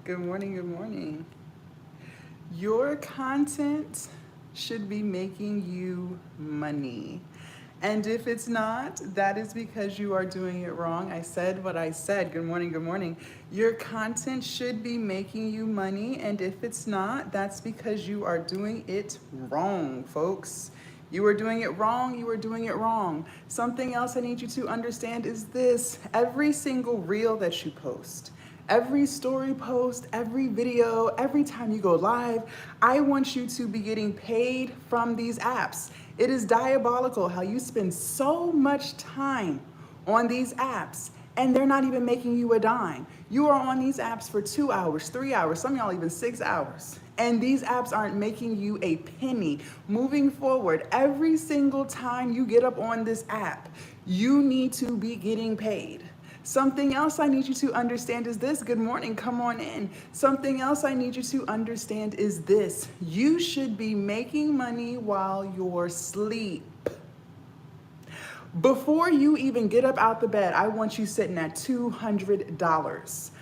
Good morning, good morning. Your content should be making you money. And if it's not, that is because you are doing it wrong. I said what I said. Good morning, good morning. Your content should be making you money. And if it's not, that's because you are doing it wrong, folks. You are doing it wrong. You are doing it wrong. Something else I need you to understand is this: every single reel that you post, every story post, every video, every time you go live, I want you to be getting paid from these apps. It is diabolical how you spend so much time on these apps and they're not even making you a dime. You are on these apps for 2 hours, 3 hours, some of y'all even 6 hours. And these apps aren't making you a penny. Moving forward, every single time you get up on this app, you need to be getting paid. Something else I need you to understand is this. Good morning, come on in. Something else I need you to understand is this. You should be making money while you're asleep. Before you even get up out the bed, I want you sitting at $200, $500,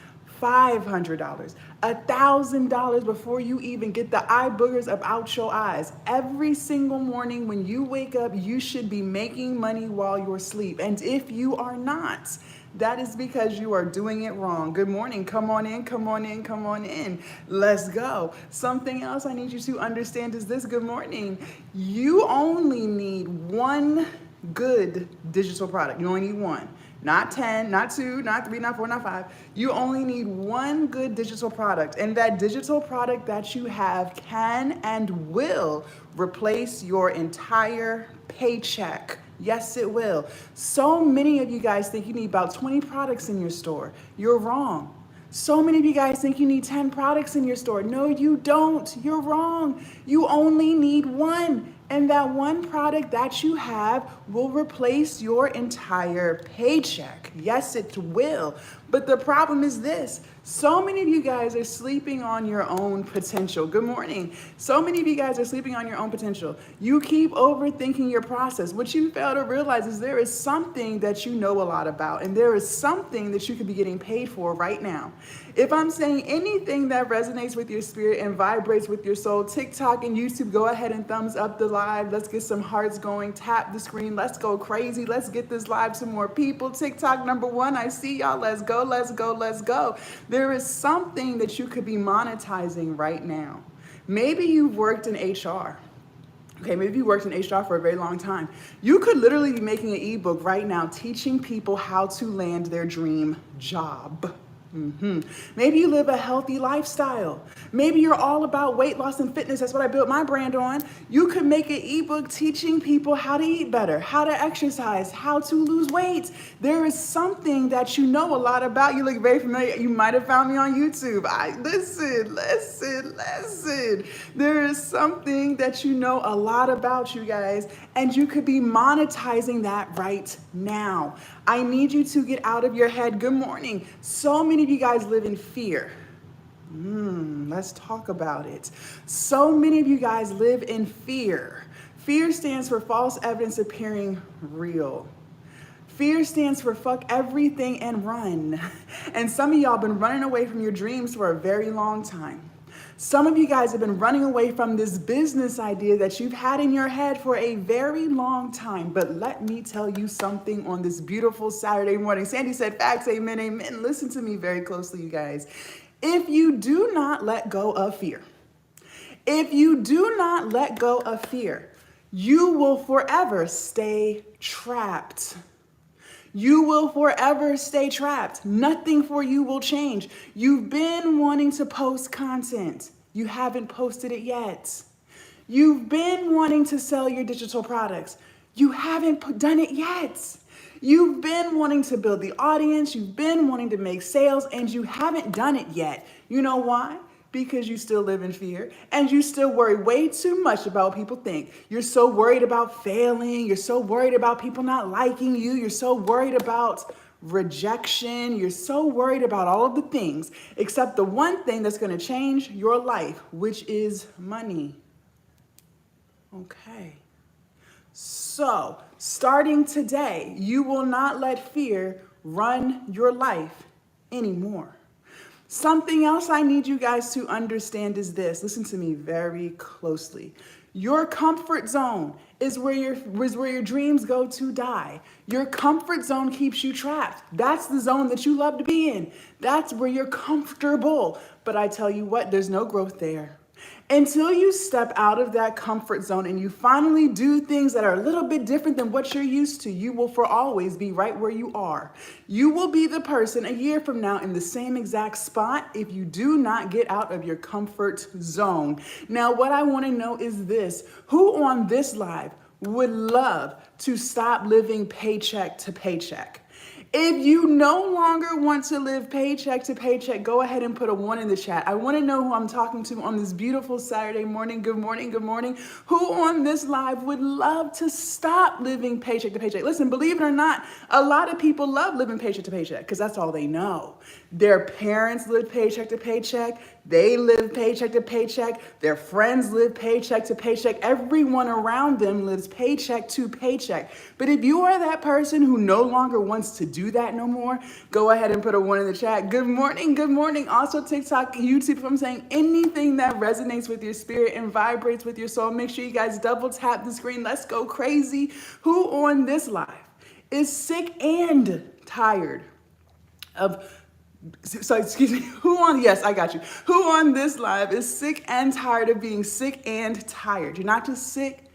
$1,000 before you even get the eye boogers up out your eyes. Every single morning when you wake up, you should be making money while you're asleep. And if you are not, that is because you are doing it wrong. Good morning. Come on in, come on in, come on in. Let's go. Something else I need you to understand is this. Good morning. You only need one good digital product. You only need one. Not 10, not 2, not 3, not 4, not 5. You only need one good digital product. And that digital product that you have can and will replace your entire paycheck. Yes, it will. So many of you guys think you need about 20 products in your store. You're wrong. So many of you guys think you need 10 products in your store. No, you don't. You're wrong. You only need one. And that one product that you have will replace your entire paycheck. Yes, it will. But the problem is this. So many of you guys are sleeping on your own potential. Good morning. So many of you guys are sleeping on your own potential. You keep overthinking your process. What you fail to realize is there is something that you know a lot about, and there is something that you could be getting paid for right now. If I'm saying anything that resonates with your spirit and vibrates with your soul, TikTok and YouTube, go ahead and thumbs up the live. Let's get some hearts going. Tap the screen. Let's go crazy. Let's get this live to more people. TikTok #1. I see y'all. Let's go. Let's go. Let's go. There is something that you could be monetizing right now. Maybe you've worked in HR. Okay, maybe you worked in HR for a very long time. You could literally be making an ebook right now teaching people how to land their dream job. Maybe you live a healthy lifestyle. Maybe you're all about weight loss and fitness. That's what I built my brand on. You could make an ebook teaching people how to eat better, how to exercise, how to lose weight. There is something that you know a lot about. You look very familiar. You might have found me on YouTube. Listen. There is something that you know a lot about, you guys, and you could be monetizing that right now. I need you to get out of your head. Good morning. So many of you guys live in fear. Let's talk about it. So many of you guys live in fear. Fear stands for false evidence appearing real. Fear stands for fuck everything and run. And some of y'all been running away from your dreams for a very long time. Some of you guys have been running away from this business idea that you've had in your head for a very long time. But let me tell you something on this beautiful Saturday morning. Sandy said, facts, amen, amen. Listen to me very closely, you guys. If you do not let go of fear, if you do not let go of fear, you will forever stay trapped. You will forever stay trapped. Nothing for you will change. You've been wanting to post content. You haven't posted it yet. You've been wanting to sell your digital products. You haven't done it yet. You've been wanting to build the audience. You've been wanting to make sales, and you haven't done it yet. You know why? Because you still live in fear and you still worry way too much about what people think. You're so worried about failing. You're so worried about people not liking you. You're so worried about rejection. You're so worried about all of the things except the one thing that's going to change your life, which is money. Okay. So, starting today, you will not let fear run your life anymore. Something else I need you guys to understand is this. Listen to me very closely. Your comfort zone is where your dreams go to die. Your comfort zone keeps you trapped. That's the zone that you love to be in. That's where you're comfortable. But I tell you what, there's no growth there. Until you step out of that comfort zone and you finally do things that are a little bit different than what you're used to, you will for always be right where you are. You will be the person a year from now in the same exact spot if you do not get out of your comfort zone. Now, what I want to know is this: who on this live would love to stop living paycheck to paycheck? If you no longer want to live paycheck to paycheck, go ahead and put a 1 in the chat. I want to know who I'm talking to on this beautiful Saturday morning. Good morning, good morning. Who on this live would love to stop living paycheck to paycheck? Listen, believe it or not, a lot of people love living paycheck to paycheck because that's all they know. Their parents live paycheck to paycheck. They live paycheck to paycheck. Their friends live paycheck to paycheck. Everyone around them lives paycheck to paycheck. But if you are that person who no longer wants to do that no more, go ahead and put a 1 in the chat. Good morning, good morning. Also TikTok, YouTube, if I'm saying anything that resonates with your spirit and vibrates with your soul, make sure you guys double tap the screen. Let's go crazy. Who on this live is sick and tired of... So excuse me, yes, I got you. Who on this live is sick and tired of being sick and tired? You're not just sick,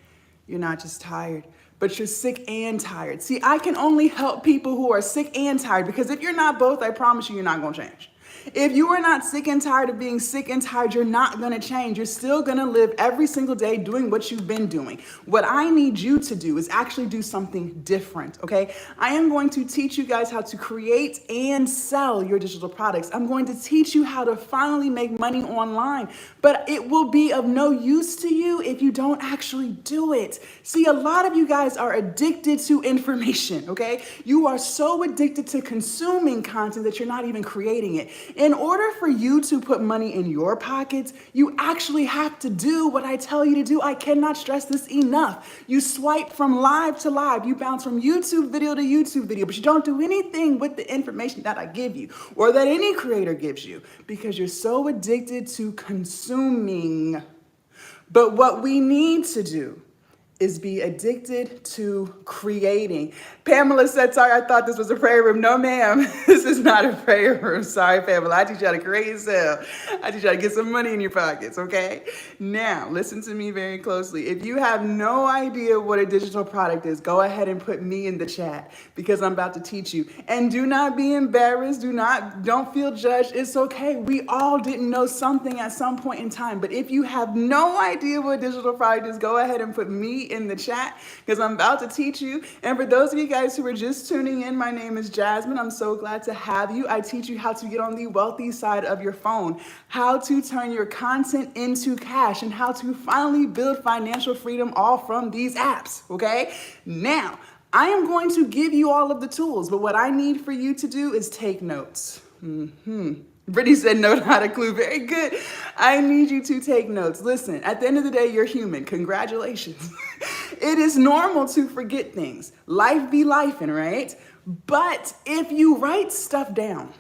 you're not just tired, but you're sick and tired. See, I can only help people who are sick and tired, because if you're not both, I promise you, you're not gonna change. If you are not sick and tired of being sick and tired, you're not going to change. You're still going to live every single day doing what you've been doing. What I need you to do is actually do something different, okay? I am going to teach you guys how to create and sell your digital products. I'm going to teach you how to finally make money online, but it will be of no use to you if you don't actually do it. See, a lot of you guys are addicted to information, okay? You are so addicted to consuming content that you're not even creating it. In order for you to put money in your pockets, you actually have to do what I tell you to do. I cannot stress this enough. You swipe from live to live. You bounce from YouTube video to YouTube video, but you don't do anything with the information that I give you or that any creator gives you because you're so addicted to consuming. But what we need to do is be addicted to creating. Pamela said, sorry, I thought this was a prayer room. No, ma'am, this is not a prayer room. Sorry, Pamela. I teach you how to create and sell. I teach you how to get some money in your pockets, okay? Now, listen to me very closely. If you have no idea what a digital product is, go ahead and put me in the chat because I'm about to teach you. And do not be embarrassed. Don't feel judged. It's okay. We all didn't know something at some point in time. But if you have no idea what a digital product is, go ahead and put me in the chat because I'm about to teach you. And for those of you guys who are just tuning in, my name is Jasmine. I'm so glad to have you. I teach you how to get on the wealthy side of your phone, how to turn your content into cash, and how to finally build financial freedom all from these apps, okay? Now, I am going to give you all of the tools, but what I need for you to do is take notes. Brittany said no, not a clue. Very good. I need you to take notes. Listen, at the end of the day, you're human. Congratulations. It is normal to forget things. Life be lifing, right? But if you write stuff down,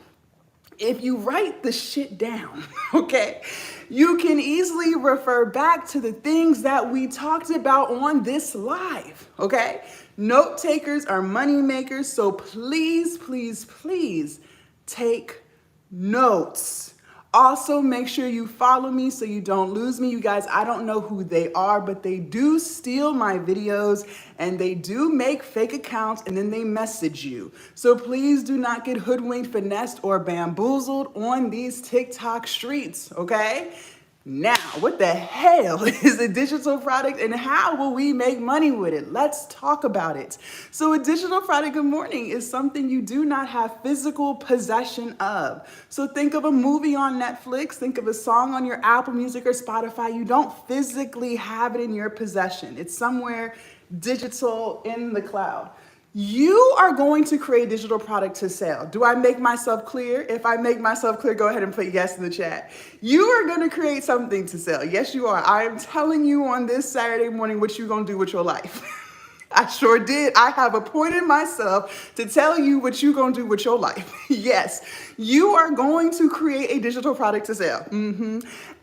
if you write the shit down, okay, you can easily refer back to the things that we talked about on this live, okay? Note takers are money makers, so please, please, please take notes. Also, make sure you follow me so you don't lose me. You guys, I don't know who they are, but they do steal my videos and they do make fake accounts and then they message you. So please do not get hoodwinked, finessed, or bamboozled on these TikTok streets, okay? Now, what the hell is a digital product and how will we make money with it? Let's talk about it. So a digital product, good morning, is something you do not have physical possession of. So think of a movie on Netflix, think of a song on your Apple Music or Spotify. You don't physically have it in your possession. It's somewhere digital in the cloud. You are going to create a digital product to sell. Do I make myself clear? If I make myself clear, go ahead and put yes in the chat. You are going to create something to sell. Yes, you are. I am telling you on this Saturday morning what you're going to do with your life. I sure did. I have appointed myself to tell you what you're going to do with your life. Yes, you are going to create a digital product to sell.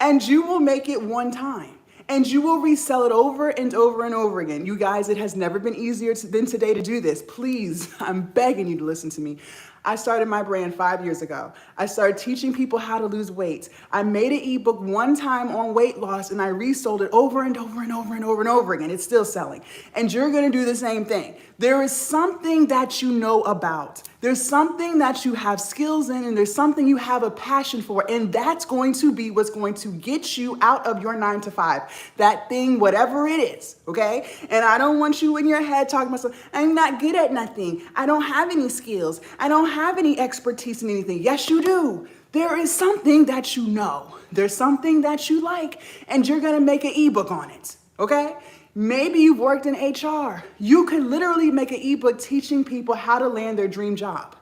And you will make it one time. And you will resell it over and over and over again. You guys, it has never been easier than today to do this. Please, I'm begging you to listen to me. I started my brand 5 years ago. I started teaching people how to lose weight. I made an ebook one time on weight loss and I resold it over and over and over and over and over again. It's still selling. And you're gonna do the same thing. There is something that you know about. There's something that you have skills in and there's something you have a passion for. And that's going to be what's going to get you out of your 9 to 5. That thing, whatever it is, okay? And I don't want you in your head talking about something. I'm not good at nothing. I don't have any skills. I don't have any expertise in anything. Yes, you do. There is something that you know. There's something that you like and you're gonna make an ebook on it, okay? Maybe you've worked in HR. You could literally make an ebook teaching people how to land their dream job.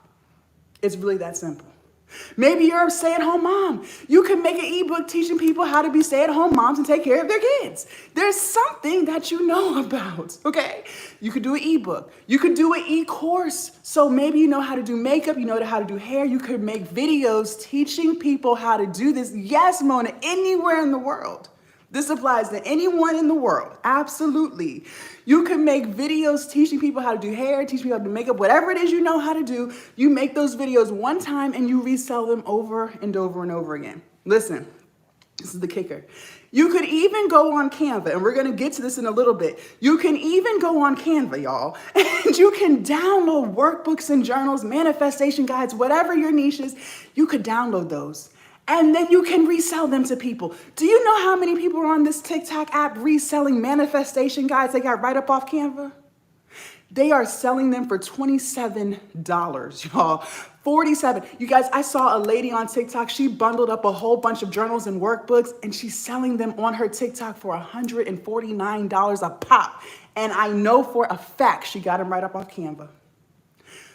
It's really that simple. Maybe you're a stay-at-home mom. You can make an ebook teaching people how to be stay-at-home moms and take care of their kids. There's something that you know about, okay? You could do an ebook. You could do an e-course. So maybe you know how to do makeup, you know how to do hair. You could make videos teaching people how to do this. Yes, Mona, anywhere in the world. This applies to anyone in the world. Absolutely. You can make videos teaching people how to do hair, teach people how to do makeup, whatever it is you know how to do. You make those videos one time and you resell them over and over and over again. Listen, this is the kicker. You could even go on Canva, and we're going to get to this in a little bit. You can even go on Canva, y'all, and you can download workbooks and journals, manifestation guides, whatever your niche is. You could download those. And then you can resell them to people. Do you know how many people are on this TikTok app reselling manifestation guides they got right up off Canva? They are selling them for $27, y'all. 47. You guys, I saw a lady on TikTok. She bundled up a whole bunch of journals and workbooks, and she's selling them on her TikTok for $149 a pop. And I know for a fact she got them right up off Canva.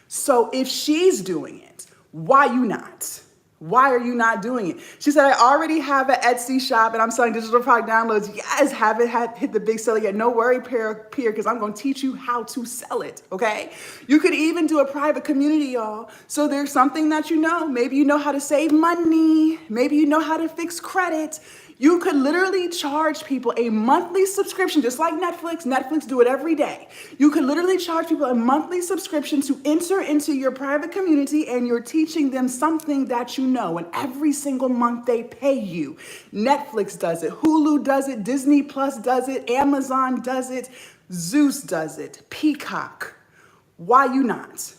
So if she's doing it, why you not? Why are you not doing it? She said, I already have an Etsy shop and I'm selling digital product downloads. Yes, haven't hit the big seller yet. No worry, peer, because I'm going to teach you how to sell it, okay? You could even do a private community, y'all. So there's something that you know. Maybe you know how to save money. Maybe you know how to fix credit. You could literally charge people a monthly subscription, just like Netflix. Netflix do it every day. You could literally charge people a monthly subscription to enter into your private community, and you're teaching them something that you know. And every single month they pay you. Netflix does it. Hulu does it. Disney Plus does it. Amazon does it. Zeus does it. Peacock. Why you not?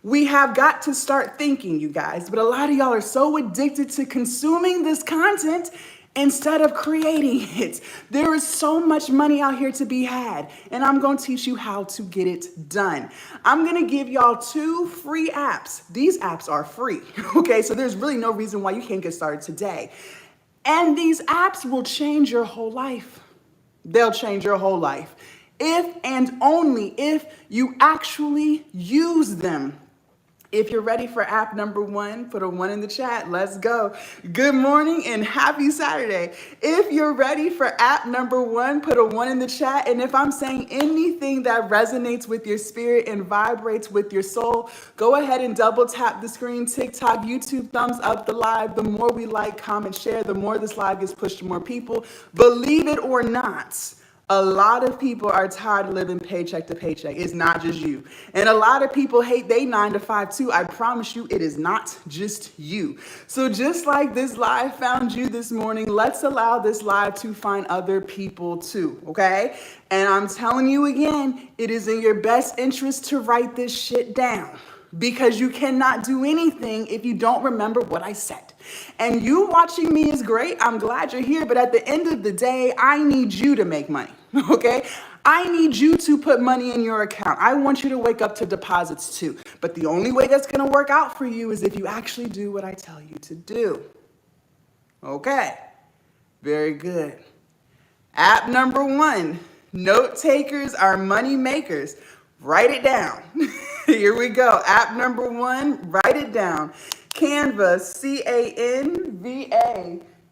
We have got to start thinking, you guys. But a lot of y'all are so addicted to consuming this content instead of creating it. There is so much money out here to be had, and I'm going to teach you how to get it done. I'm going to give y'all 2 free apps. These apps are free, okay? So there's really no reason why you can't get started today. And these apps will change your whole life. They'll change your whole life if and only if you actually use them. If you're ready for app number 1, put a 1 in the chat. Let's go. Good morning and happy Saturday. If you're ready for app number 1, put a 1 in the chat. And if I'm saying anything that resonates with your spirit and vibrates with your soul, go ahead and double tap the screen, TikTok, YouTube, thumbs up the live. The more we like, comment, share, the more this live gets pushed to more people. Believe it or not, a lot of people are tired of living paycheck to paycheck. It's not just you. And a lot of people hate they 9 to 5 too. I promise you, it is not just you. So just like this live found you this morning, let's allow this live to find other people too, okay? And I'm telling you again, it is in your best interest to write this shit down, because you cannot do anything if you don't remember what I said. And you watching me is great. I'm glad you're here. But at the end of the day, I need you to make money, okay? I need you to put money in your account. I want you to wake up to deposits too. But the only way that's going to work out for you is if you actually do what I tell you to do. Okay, very good. App number 1, note takers are money makers. Write it down. Here we go. App number 1, write it down. Canva, C-A-N-V-A.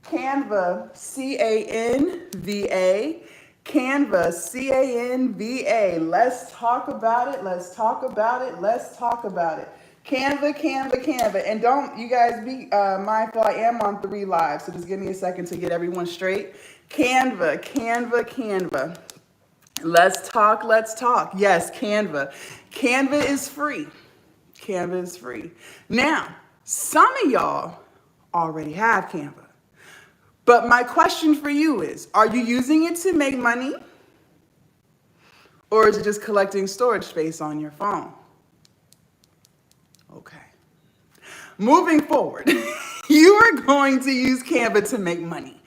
Canva, C-A-N-V-A. Canva, Canva. Let's talk about it. Let's talk about it. Let's talk about it. Canva. And don't you guys be mindful, I am on 3 live, so just give me a second to get everyone straight. Canva. Let's talk. Yes, Canva. Canva is free. Now, some of y'all already have Canva. But my question for you is, are you using it to make money? Or is it just collecting storage space on your phone? Okay. Moving forward, you are going to use Canva to make money.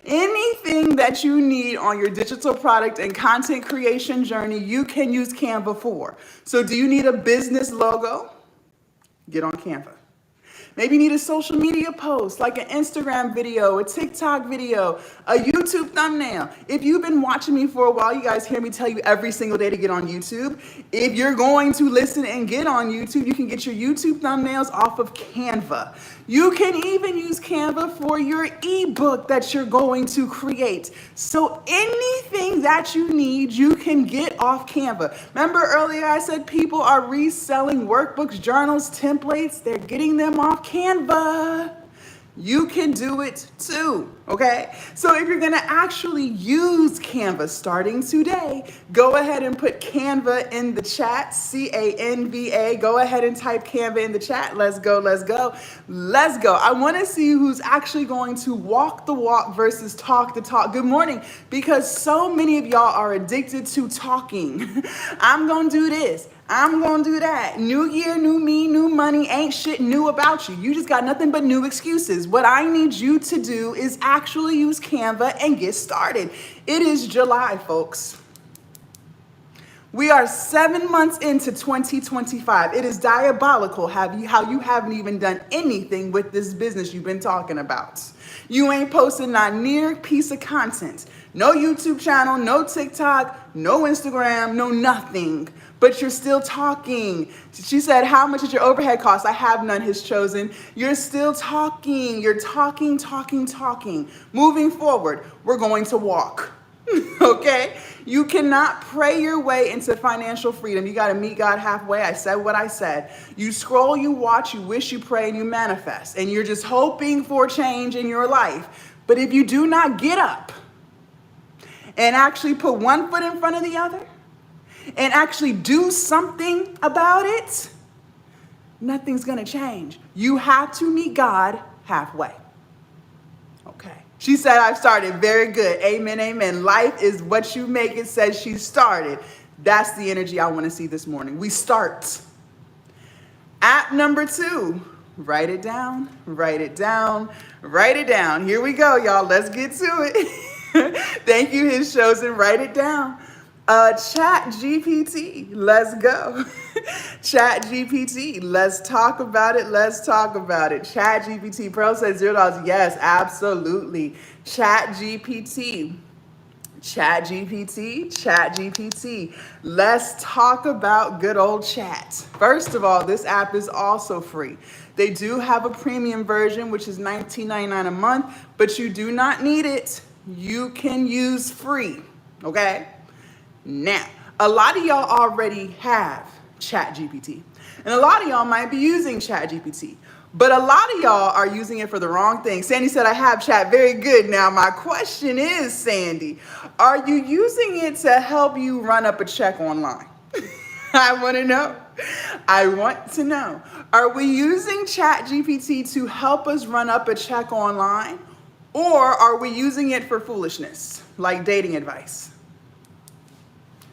Anything that you need on your digital product and content creation journey, you can use Canva for. So do you need a business logo? Get on Canva. Maybe you need a social media post, like an Instagram video, a TikTok video, a YouTube thumbnail. If you've been watching me for a while, you guys hear me tell you every single day to get on YouTube. If you're going to listen and get on YouTube, you can get your YouTube thumbnails off of Canva. You can even use Canva for your ebook that you're going to create. So anything that you need, you can get off Canva. Remember earlier I said people are reselling workbooks, journals, templates. They're getting them off Canva. You can do it too, okay? So if you're gonna actually use Canva starting today, go ahead and put Canva in the chat, Canva. Go ahead and type Canva in the chat. Let's go. I wanna see who's actually going to walk the walk versus talk the talk. Good morning, because so many of y'all are addicted to talking. I'm gonna do this. I'm gonna do that. New year, new me, new money, ain't shit new about you. You just got nothing but new excuses. What I need you to do is actually use Canva and get started. It is July, folks. We are 7 months into 2025. It is diabolical how you haven't even done anything with this business you've been talking about. You ain't posted not near piece of content. No YouTube channel, no TikTok, no Instagram, no nothing. But you're still talking. She said, how much is your overhead cost? I have none, His chosen. You're still talking. You're talking. Moving forward, we're going to walk. Okay? You cannot pray your way into financial freedom. You got to meet God halfway. I said what I said. You scroll, you watch, you wish, you pray, and you manifest. And you're just hoping for change in your life. But if you do not get up and actually put one foot in front of the other, and actually do something about it, nothing's gonna change. You have to meet God halfway. Okay. She said, I've started. Very good. Amen. Life is what you make it, says she started. That's the energy I wanna see this morning. We start. App number 2, write it down. Here we go, y'all. Let's get to it. Thank you, His chosen. Write it down. Chat GPT, let's go. Chat GPT, let's talk about it. Chat GPT, Pearl said $0. Yes, absolutely. Chat GPT. Let's talk about good old chat. First of all, this app is also free. They do have a premium version, which is $19.99 a month, but you do not need it. You can use free, okay? Now, a lot of y'all already have ChatGPT, and a lot of y'all might be using ChatGPT, but a lot of y'all are using it for the wrong thing. Sandy said, I have chat. Very good. Now, my question is, Sandy, are you using it to help you run up a check online? I want to know. Are we using ChatGPT to help us run up a check online, or are we using it for foolishness, like dating advice?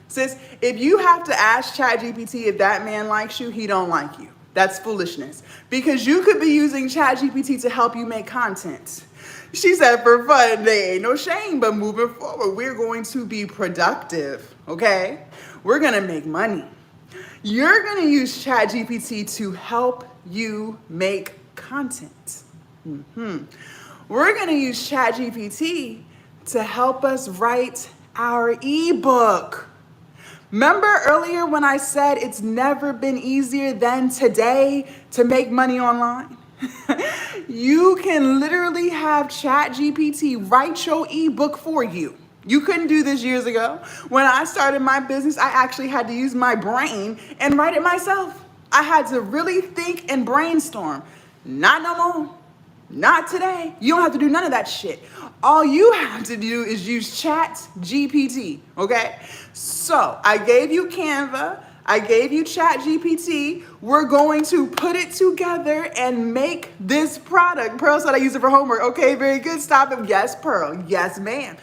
Sis, if you have to ask ChatGPT if that man likes you, he don't like you. That's foolishness. Because you could be using ChatGPT to help you make content. She said, for fun, there ain't no shame, but moving forward, we're going to be productive, okay? We're going to make money. You're going to use ChatGPT to help you make content. We're going to use ChatGPT to help us write our ebook. Remember earlier when I said it's never been easier than today to make money online? You can literally have ChatGPT write your ebook for you. You couldn't do this years ago. When I started my business, I actually had to use my brain and write it myself. I had to really think and brainstorm. Not no more. Not today. You don't have to do none of that shit. All you have to do is use Chat GPT, okay? So I gave you Canva. I gave you Chat GPT. We're going to put it together and make this product. Pearl said I use it for homework. Okay, very good. Stop it. Yes, Pearl. Yes, ma'am.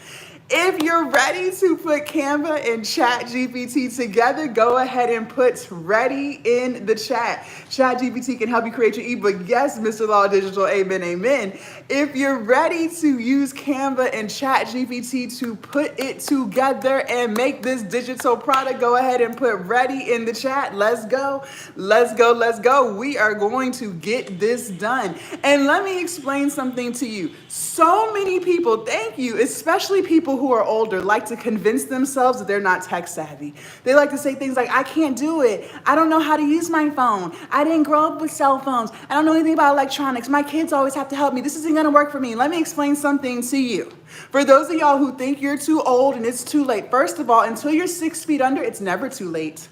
If you're ready to put Canva and Chat GPT together, go ahead and put ready in the chat. Chat GPT can help you create your ebook. Yes, Mr. Law Digital, amen, amen. If you're ready to use Canva and Chat GPT to put it together and make this digital product, go ahead and put ready in the chat. Let's go, let's go, let's go. We are going to get this done. And let me explain something to you. So many people, thank you, especially people who are older, like to convince themselves that they're not tech savvy. They like to say things like, I can't do it. I don't know how to use my phone. I didn't grow up with cell phones. I don't know anything about electronics. My kids always have to help me. This isn't gonna work for me. Let me explain something to you. For those of y'all who think you're too old and it's too late, first of all, until you're 6 feet under, it's never too late.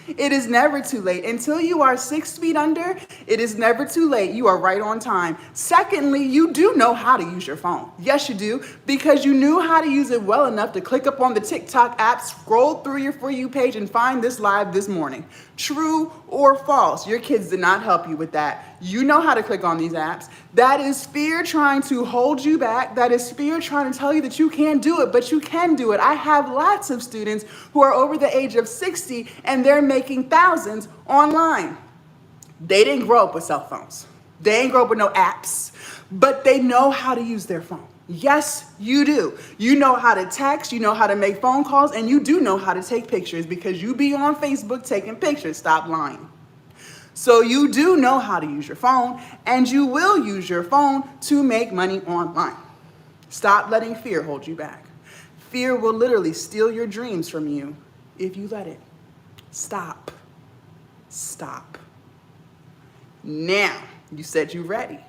It is never too late. Until you are 6 feet under, it is never too late. You are right on time. Secondly, you do know how to use your phone. Yes, you do, because you knew how to use it well enough to click up on the TikTok app, scroll through your For You page, and find this live this morning. True or false? Your kids did not help you with that. You know how to click on these apps. That is fear trying to hold you back. That is fear trying to tell you that you can't do it, but you can do it. I have lots of students who are over the age of 60 and they're making thousands online. They didn't grow up with cell phones. They didn't grow up with no apps, but they know how to use their phone. Yes, you do. You know how to text, you know how to make phone calls, and you do know how to take pictures because you be on Facebook taking pictures. Stop lying. So you do know how to use your phone, and you will use your phone to make money online. Stop letting fear hold you back. Fear will literally steal your dreams from you if you let it. Stop. Stop. Now, you said you're ready.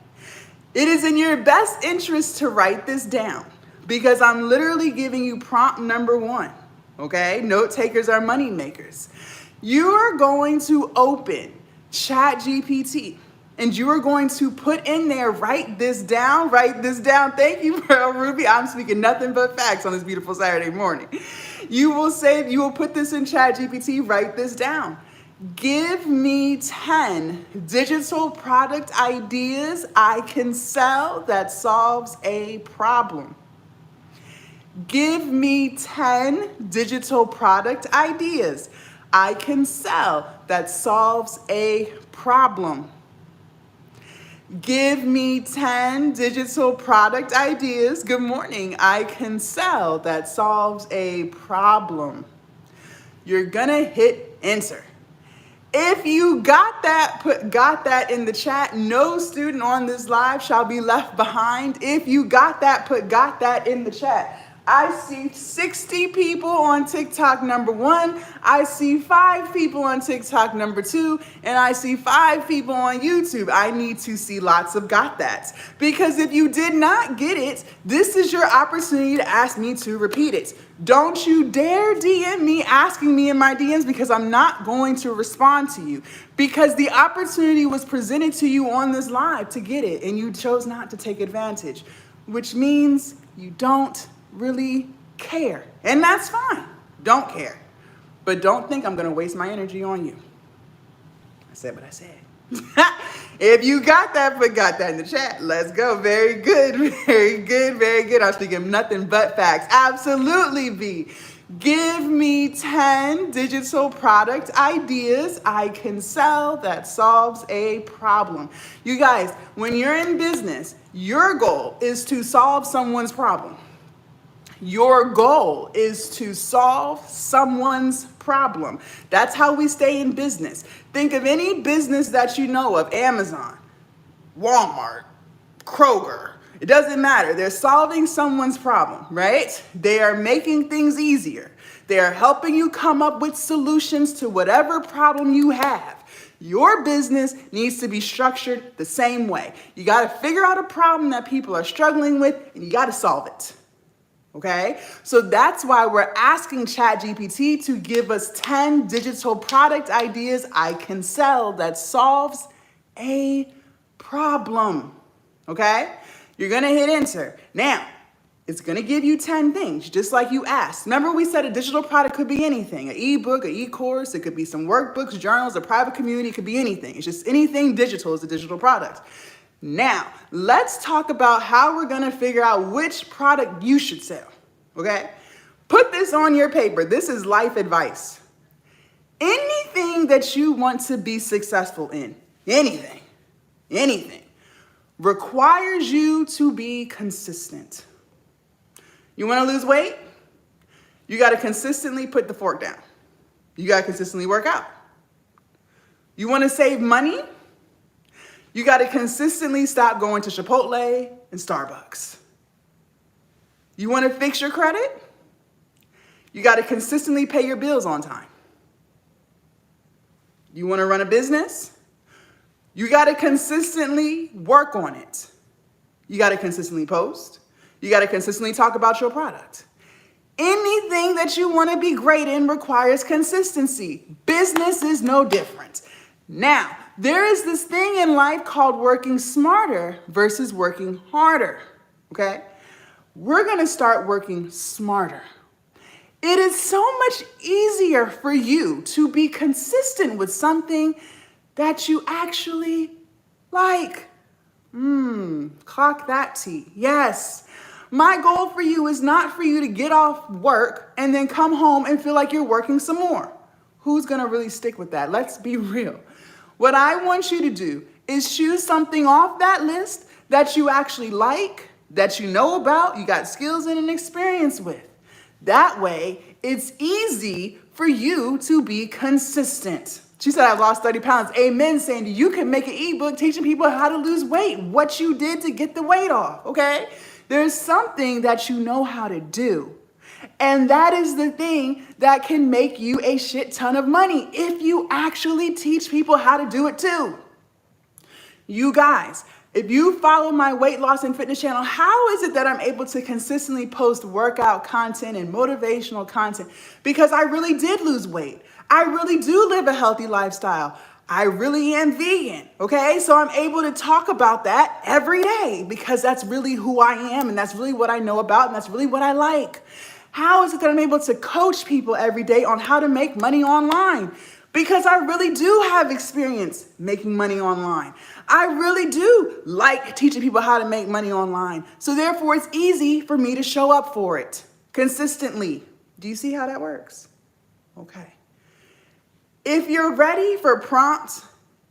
It is in your best interest to write this down because I'm literally giving you prompt number 1. Okay? Note takers are money makers. You are going to open Chat GPT and you are going to put in there, write this down, write this down. Thank you, Pearl Ruby. I'm speaking nothing but facts on this beautiful Saturday morning. You will put this in Chat GPT, write this down. Give me 10 digital product ideas I can sell that solves a problem. Give me 10 digital product ideas I can sell that solves a problem. Give me 10 digital product ideas, good morning, I can sell that solves a problem. You're gonna hit enter. If you got that in the chat, no student on this live shall be left behind. If you got that in the chat. I see 60 people on TikTok number 1. I see 5 people on TikTok number 2. And I see 5 people on YouTube. I need to see lots of got that's. Because if you did not get it, this is your opportunity to ask me to repeat it. Don't you dare DM me asking me in my DMs because I'm not going to respond to you. Because the opportunity was presented to you on this live to get it. And you chose not to take advantage. Which means you don't really care. And that's fine. Don't care. But don't think I'm going to waste my energy on you. I said what I said. If you got that in the chat, let's go. Very good, very good, very good. I'm speaking nothing but facts. Absolutely, B. Give me 10 digital product ideas I can sell that solves a problem. You guys, when you're in business, your goal is to solve someone's problem. Your goal is to solve someone's problem. That's how we stay in business. Think of any business that you know of, Amazon, Walmart, Kroger. It doesn't matter. They're solving someone's problem, right? They are making things easier. They are helping you come up with solutions to whatever problem you have. Your business needs to be structured the same way. You got to figure out a problem that people are struggling with, and you got to solve it. Okay, so that's why we're asking ChatGPT to give us 10 digital product ideas I can sell that solves a problem. Okay, you're gonna hit enter. Now, it's gonna give you 10 things, just like you asked. Remember we said a digital product could be anything, an ebook, an e-course, it could be some workbooks, journals, a private community, it could be anything. It's just anything digital is a digital product. Now, let's talk about how we're gonna figure out which product you should sell, okay? Put this on your paper. This is life advice. Anything that you want to be successful in, anything, requires you to be consistent. You wanna lose weight? You gotta consistently put the fork down. You gotta consistently work out. You wanna save money? You got to consistently stop going to Chipotle and Starbucks. You want to fix your credit? You got to consistently pay your bills on time. You want to run a business? You got to consistently work on it. You got to consistently post. You got to consistently talk about your product. Anything that you want to be great in requires consistency. Business is no different. Now, there is this thing in life called working smarter versus working harder, okay? We're gonna start working smarter. It is so much easier for you to be consistent with something that you actually like. Clock that T. Yes. My goal for you is not for you to get off work and then come home and feel like you're working some more. Who's gonna really stick with that? Let's be real. What I want you to do is choose something off that list that you actually like, that you know about, you got skills in and experience with. That way, it's easy for you to be consistent. She said, I've lost 30 pounds. Amen, Sandy. You can make an ebook teaching people how to lose weight, what you did to get the weight off, okay? There's something that you know how to do. And that is the thing that can make you a shit ton of money if you actually teach people how to do it too. You guys, if you follow my weight loss and fitness channel, how is it that I'm able to consistently post workout content and motivational content? Because I really did lose weight. I really do live a healthy lifestyle. I really am vegan, okay? So I'm able to talk about that every day because that's really who I am and that's really what I know about and that's really what I like. How is it that I'm able to coach people every day on how to make money online? Because I really do have experience making money online. I really do like teaching people how to make money online. So therefore, it's easy for me to show up for it consistently. Do you see how that works? Okay. If you're ready for prompt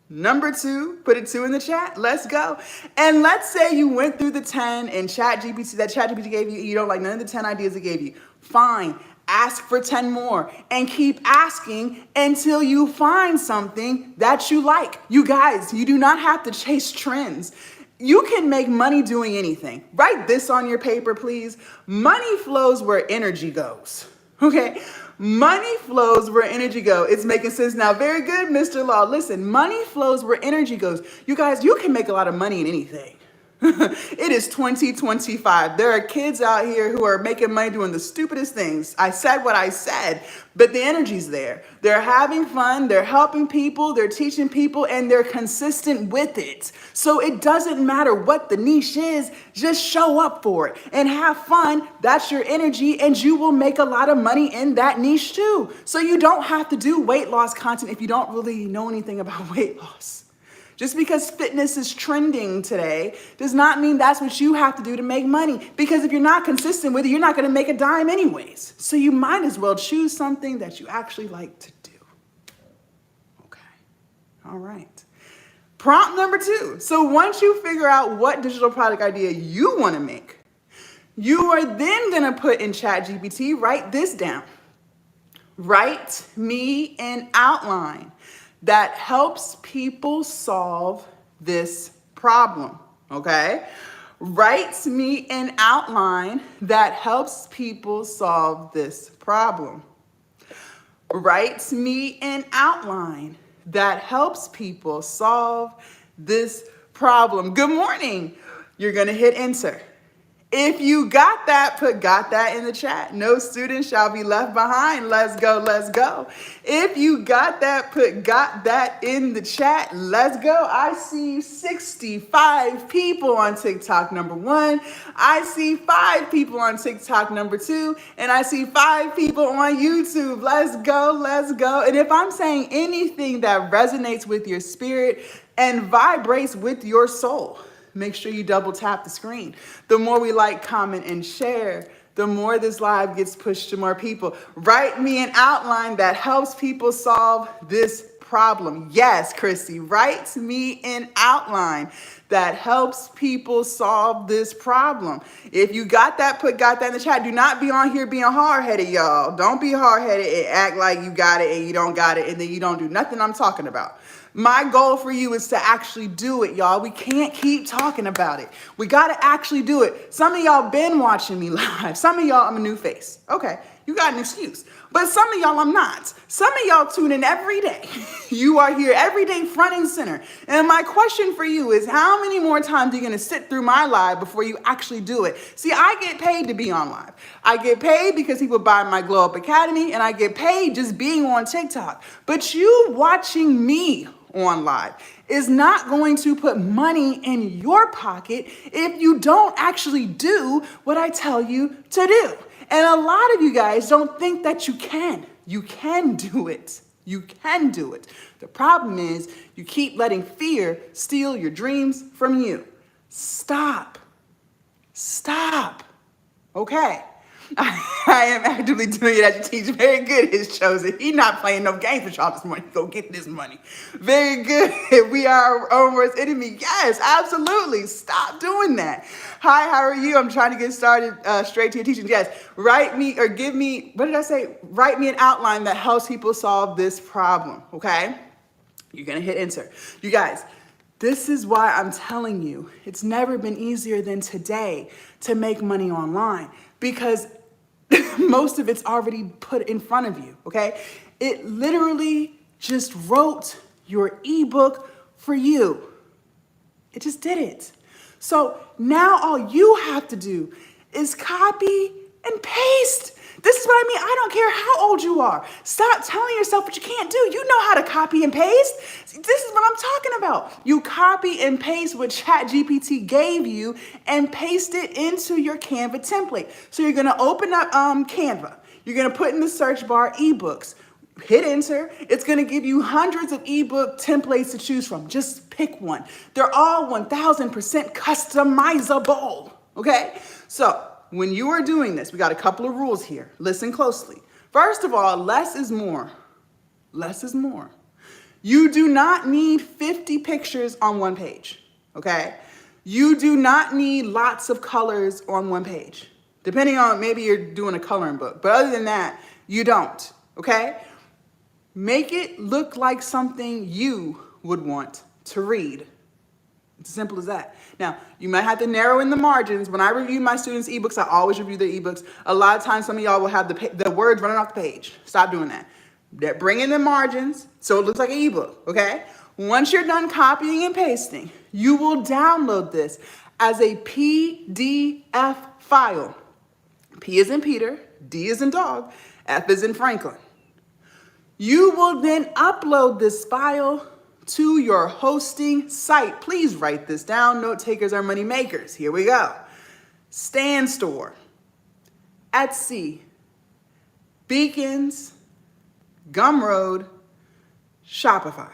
number 2, put a 2 in the chat. Let's go. And let's say you went through the 10 and ChatGPT gave you, you don't like none of the 10 ideas it gave you. Fine. Ask for 10 more and keep asking until you find something that you like. You guys, you do not have to chase trends. You can make money doing anything. Write this on your paper, please. Money flows where energy goes. Okay? Money flows where energy goes. It's making sense now. Very good, Mr. Law. Listen, money flows where energy goes. You guys, you can make a lot of money in anything. It is 2025. There are kids out here who are making money doing the stupidest things. I said what I said, but the energy's there. They're having fun, they're helping people, they're teaching people, and they're consistent with it. So it doesn't matter what the niche is, just show up for it and have fun. That's your energy, and you will make a lot of money in that niche too. So you don't have to do weight loss content if you don't really know anything about weight loss. Just because fitness is trending today does not mean that's what you have to do to make money. Because if you're not consistent with it, you're not going to make a dime anyways. So you might as well choose something that you actually like to do. Okay. All right. Prompt number 2. So once you figure out what digital product idea you want to make, you are then going to put in ChatGPT, write this down. Write me an outline that helps people solve this problem, okay? Write me an outline that helps people solve this problem. Write me an outline that helps people solve this problem. Good morning. You're gonna hit enter. If you got that, put got that in the chat. No student shall be left behind. Let's go, let's go. If you got that, put got that in the chat. Let's go. I see 65 people on TikTok number 1. I see 5 people on TikTok number 2. And I see 5 people on YouTube. Let's go, let's go. And if I'm saying anything that resonates with your spirit and vibrates with your soul, make sure you double tap the screen. The more we like, comment, and share, the more this live gets pushed to more people. Write me an outline that helps people solve this problem. Yes, Christy, write me an outline that helps people solve this problem. If you got that, put got that in the chat. Do not be on here being hard-headed, y'all. Don't be hard-headed and act like you got it and you don't got it and then you don't do nothing I'm talking about. My goal for you is to actually do it, y'all. We can't keep talking about it. We got to actually do it. Some of y'all been watching me live. Some of y'all, I'm a new face. Okay, you got an excuse. But some of y'all, I'm not. Some of y'all tune in every day. You are here every day, front and center. And my question for you is, how many more times are you going to sit through my live before you actually do it? See, I get paid to be on live. I get paid because people buy my Glow Up Academy, and I get paid just being on TikTok. But you watching me on live is not going to put money in your pocket if you don't actually do what I tell you to do. And a lot of you guys don't think that you can. You can do it. You can do it. The problem is you keep letting fear steal your dreams from you. Stop. Stop. Okay. I am actively doing it as you teach. Very good, His Chosen. He's not playing no games with y'all this morning. Go get this money. Very good. We are our own worst enemy. Yes, absolutely. Stop doing that. Hi, how are you? I'm trying to get started straight to your teaching. Yes, write me or give me, what did I say? Write me an outline that helps people solve this problem, okay? You're going to hit enter. You guys, this is why I'm telling you, it's never been easier than today to make money online, because most of it's already put in front of you, okay? It literally just wrote your ebook for you. It just did it. So now all you have to do is copy and paste. This is what I mean. I don't care how old you are. Stop telling yourself what you can't do. You know how to copy and paste. This is what I'm talking about. You copy and paste what ChatGPT gave you and paste it into your Canva template. So you're going to open up Canva. You're going to put in the search bar ebooks. Hit enter. It's going to give you hundreds of ebook templates to choose from. Just pick one. They're all 1000% customizable. Okay? So when you are doing this, we got a couple of rules here. Listen closely. First of all, less is more. Less is more. You do not need 50 pictures on one page, okay? You do not need lots of colors on one page. Depending on, maybe you're doing a coloring book, but other than that, you don't, okay? Make it look like something you would want to read. It's as simple as that. Now, you might have to narrow in the margins. When I review my students' ebooks, I always review their ebooks. A lot of times, some of y'all will have the words running off the page. Stop doing that. Bring in the margins so it looks like an ebook, okay? Once you're done copying and pasting, you will download this as a PDF file. P is in Peter, D is in dog, F is in Franklin. You will then upload this file to your hosting site. Please write this down. Note takers are money makers. Here we go. Stan Store, Etsy, Beacons, Gumroad, Shopify.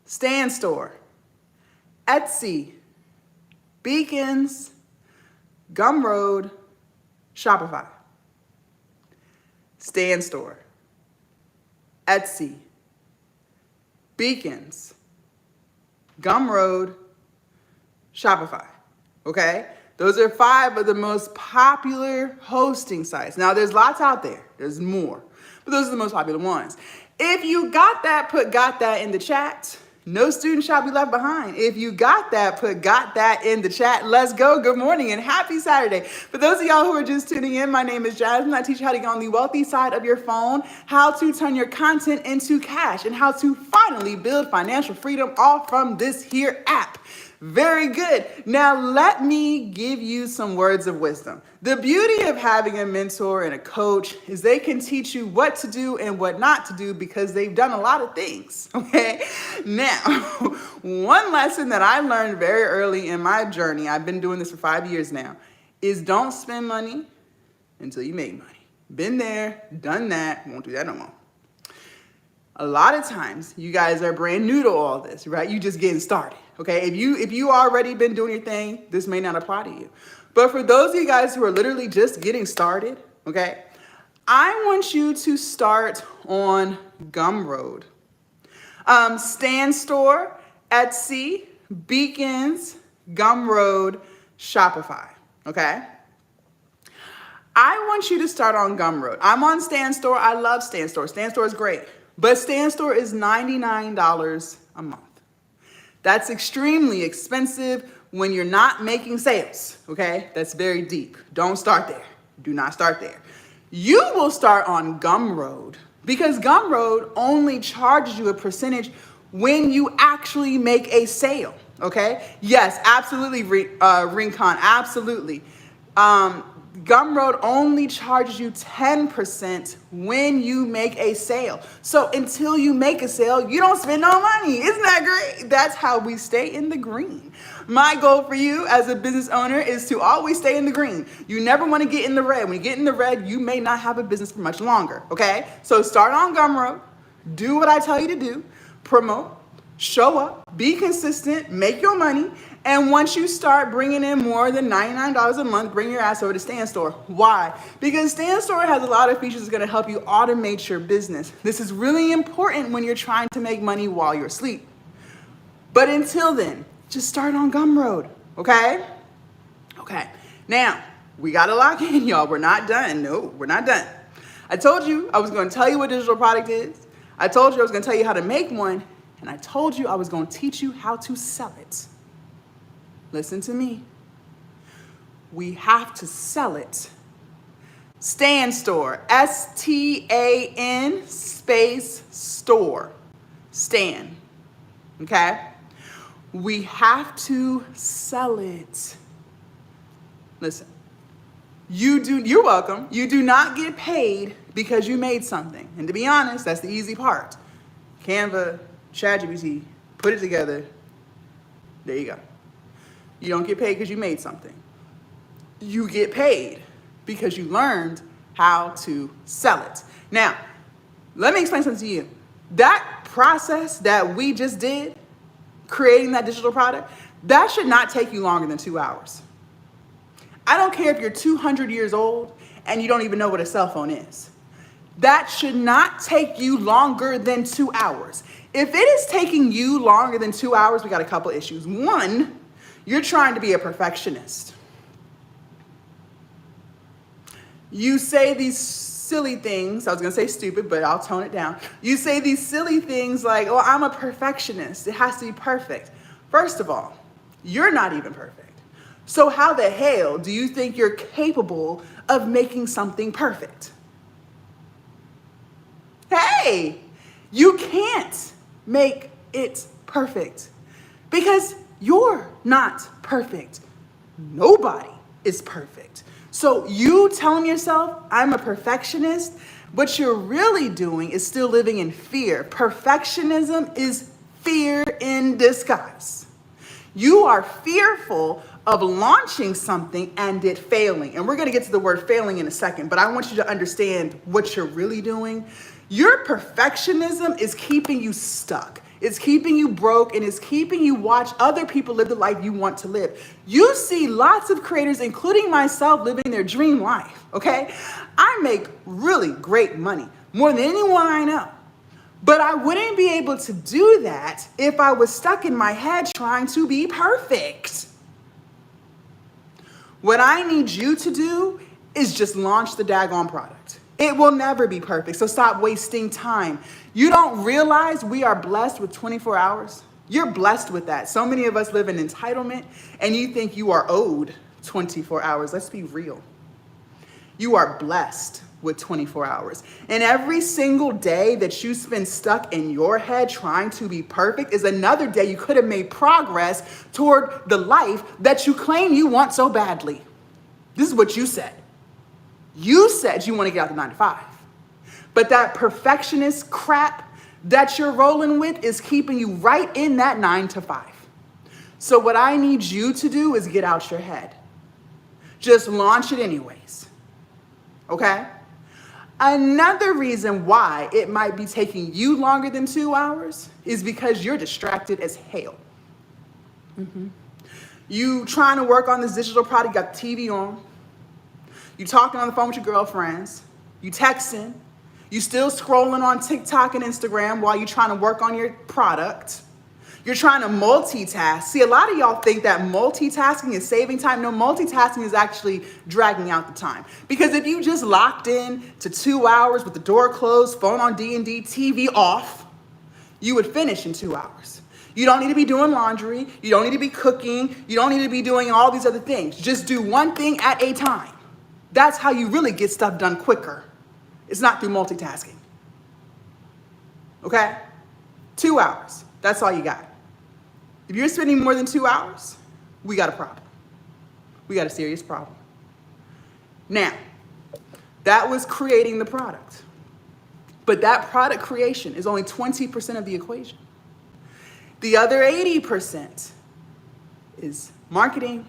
Stan Store, Etsy, Beacons, Gumroad, Shopify. Stan Store, Etsy, Beacons, Gumroad, Shopify, okay? Those are 5 of the most popular hosting sites. Now, there's lots out there. There's more, but those are the most popular ones. If you got that, put got that in the chat. No student shall be left behind. If you got that, put got that in the chat. Let's go. Good morning and happy Saturday. For those of y'all who are just tuning in, my name is Jasmine. I teach you how to get on the wealthy side of your phone, how to turn your content into cash, and how to finally build financial freedom all from this here app. Very good. Now, let me give you some words of wisdom. The beauty of having a mentor and a coach is they can teach you what to do and what not to do because they've done a lot of things, okay? Now, one lesson that I learned very early in my journey, I've been doing this for 5 years now, is don't spend money until you make money. Been there, done that, won't do that no more. A lot of times, you guys are brand new to all this, right? You just getting started, okay? If you already been doing your thing, this may not apply to you. But for those of you guys who are literally just getting started, okay, I want you to start on Gumroad. Stand Store, Etsy, Beacons, Gumroad, Shopify, okay? I want you to start on Gumroad. I'm on Stand Store. I love Stand Store. Stand Store is great. But Stand Store is $99 a month. That's extremely expensive when you're not making sales, okay? That's very deep. Don't start there. Do not start there. You will start on Gumroad because Gumroad only charges you a percentage when you actually make a sale, okay? Yes, absolutely, Rincon, absolutely. Gumroad only charges you 10% when you make a sale. So until you make a sale, you don't spend no money. Isn't that great? That's how we stay in the green. My goal for you as a business owner is to always stay in the green. You never want to get in the red. When you get in the red, you may not have a business for much longer, okay? So start on Gumroad, do what I tell you to do, promote, show up, be consistent, make your money, and once you start bringing in more than $99 a month, bring your ass over to Stand Store. Why? Because Stand Store has a lot of features that's going to help you automate your business. This is really important when you're trying to make money while you're asleep. But until then, just start on Gumroad, okay? Okay. Now, we got to lock in, y'all. We're not done. No, we're not done. I told you I was going to tell you what digital product is. I told you I was going to tell you how to make one. And I told you I was going to teach you how to sell it. Listen to me. We have to sell it. Stand Store, STAN space store. Stand, okay? We have to sell it. Listen, you're welcome. You do not get paid because you made something. And to be honest, that's the easy part. Canva, ChatGPT, put it together. There you go. You don't get paid because you made something. You get paid because you learned how to sell it. Now, let me explain something to you. That process that we just did, creating that digital product, that should not take you longer than 2 hours. I don't care if you're 200 years old and you don't even know what a cell phone is. That should not take you longer than 2 hours. If it is taking you longer than 2 hours, we got a couple issues. One, you're trying to be a perfectionist. You say these silly things. I was going to say stupid, but I'll tone it down. You say these silly things like, oh, I'm a perfectionist. It has to be perfect. First of all, you're not even perfect. So how the hell do you think you're capable of making something perfect? Hey, you can't make it perfect because you're not perfect. Nobody is perfect. So you telling yourself, I'm a perfectionist, what you're really doing is still living in fear. Perfectionism is fear in disguise. You are fearful of launching something and it failing. And we're going to get to the word failing in a second, but I want you to understand what you're really doing. Your perfectionism is keeping you stuck. It's keeping you broke and it's keeping you watch other people live the life you want to live. You see lots of creators, including myself, living their dream life, okay? I make really great money, more than anyone I know. But I wouldn't be able to do that if I was stuck in my head trying to be perfect. What I need you to do is just launch the daggone product. It will never be perfect, so stop wasting time. You don't realize we are blessed with 24 hours? You're blessed with that. So many of us live in entitlement, and you think you are owed 24 hours. Let's be real. You are blessed with 24 hours. And every single day that you spend stuck in your head trying to be perfect is another day you could have made progress toward the life that you claim you want so badly. This is what you said. You said you want to get out the 9 to 5. But that perfectionist crap that you're rolling with is keeping you right in that 9 to 5. So what I need you to do is get out your head. Just launch it anyways. Okay? Another reason why it might be taking you longer than 2 hours is because you're distracted as hell. You trying to work on this digital product, got the TV on. You talking on the phone with your girlfriends. You texting. You still scrolling on TikTok and Instagram while you're trying to work on your product. You're trying to multitask. See, a lot of y'all think that multitasking is saving time. No, multitasking is actually dragging out the time. Because if you just locked in to 2 hours with the door closed, phone on D&D, TV off, you would finish in 2 hours. You don't need to be doing laundry. You don't need to be cooking. You don't need to be doing all these other things. Just do one thing at a time. That's how you really get stuff done quicker. It's not through multitasking. Okay? 2 hours. That's all you got. If you're spending more than 2 hours, we got a problem. We got a serious problem. Now, that was creating the product. But that product creation is only 20% of the equation. The other 80% is marketing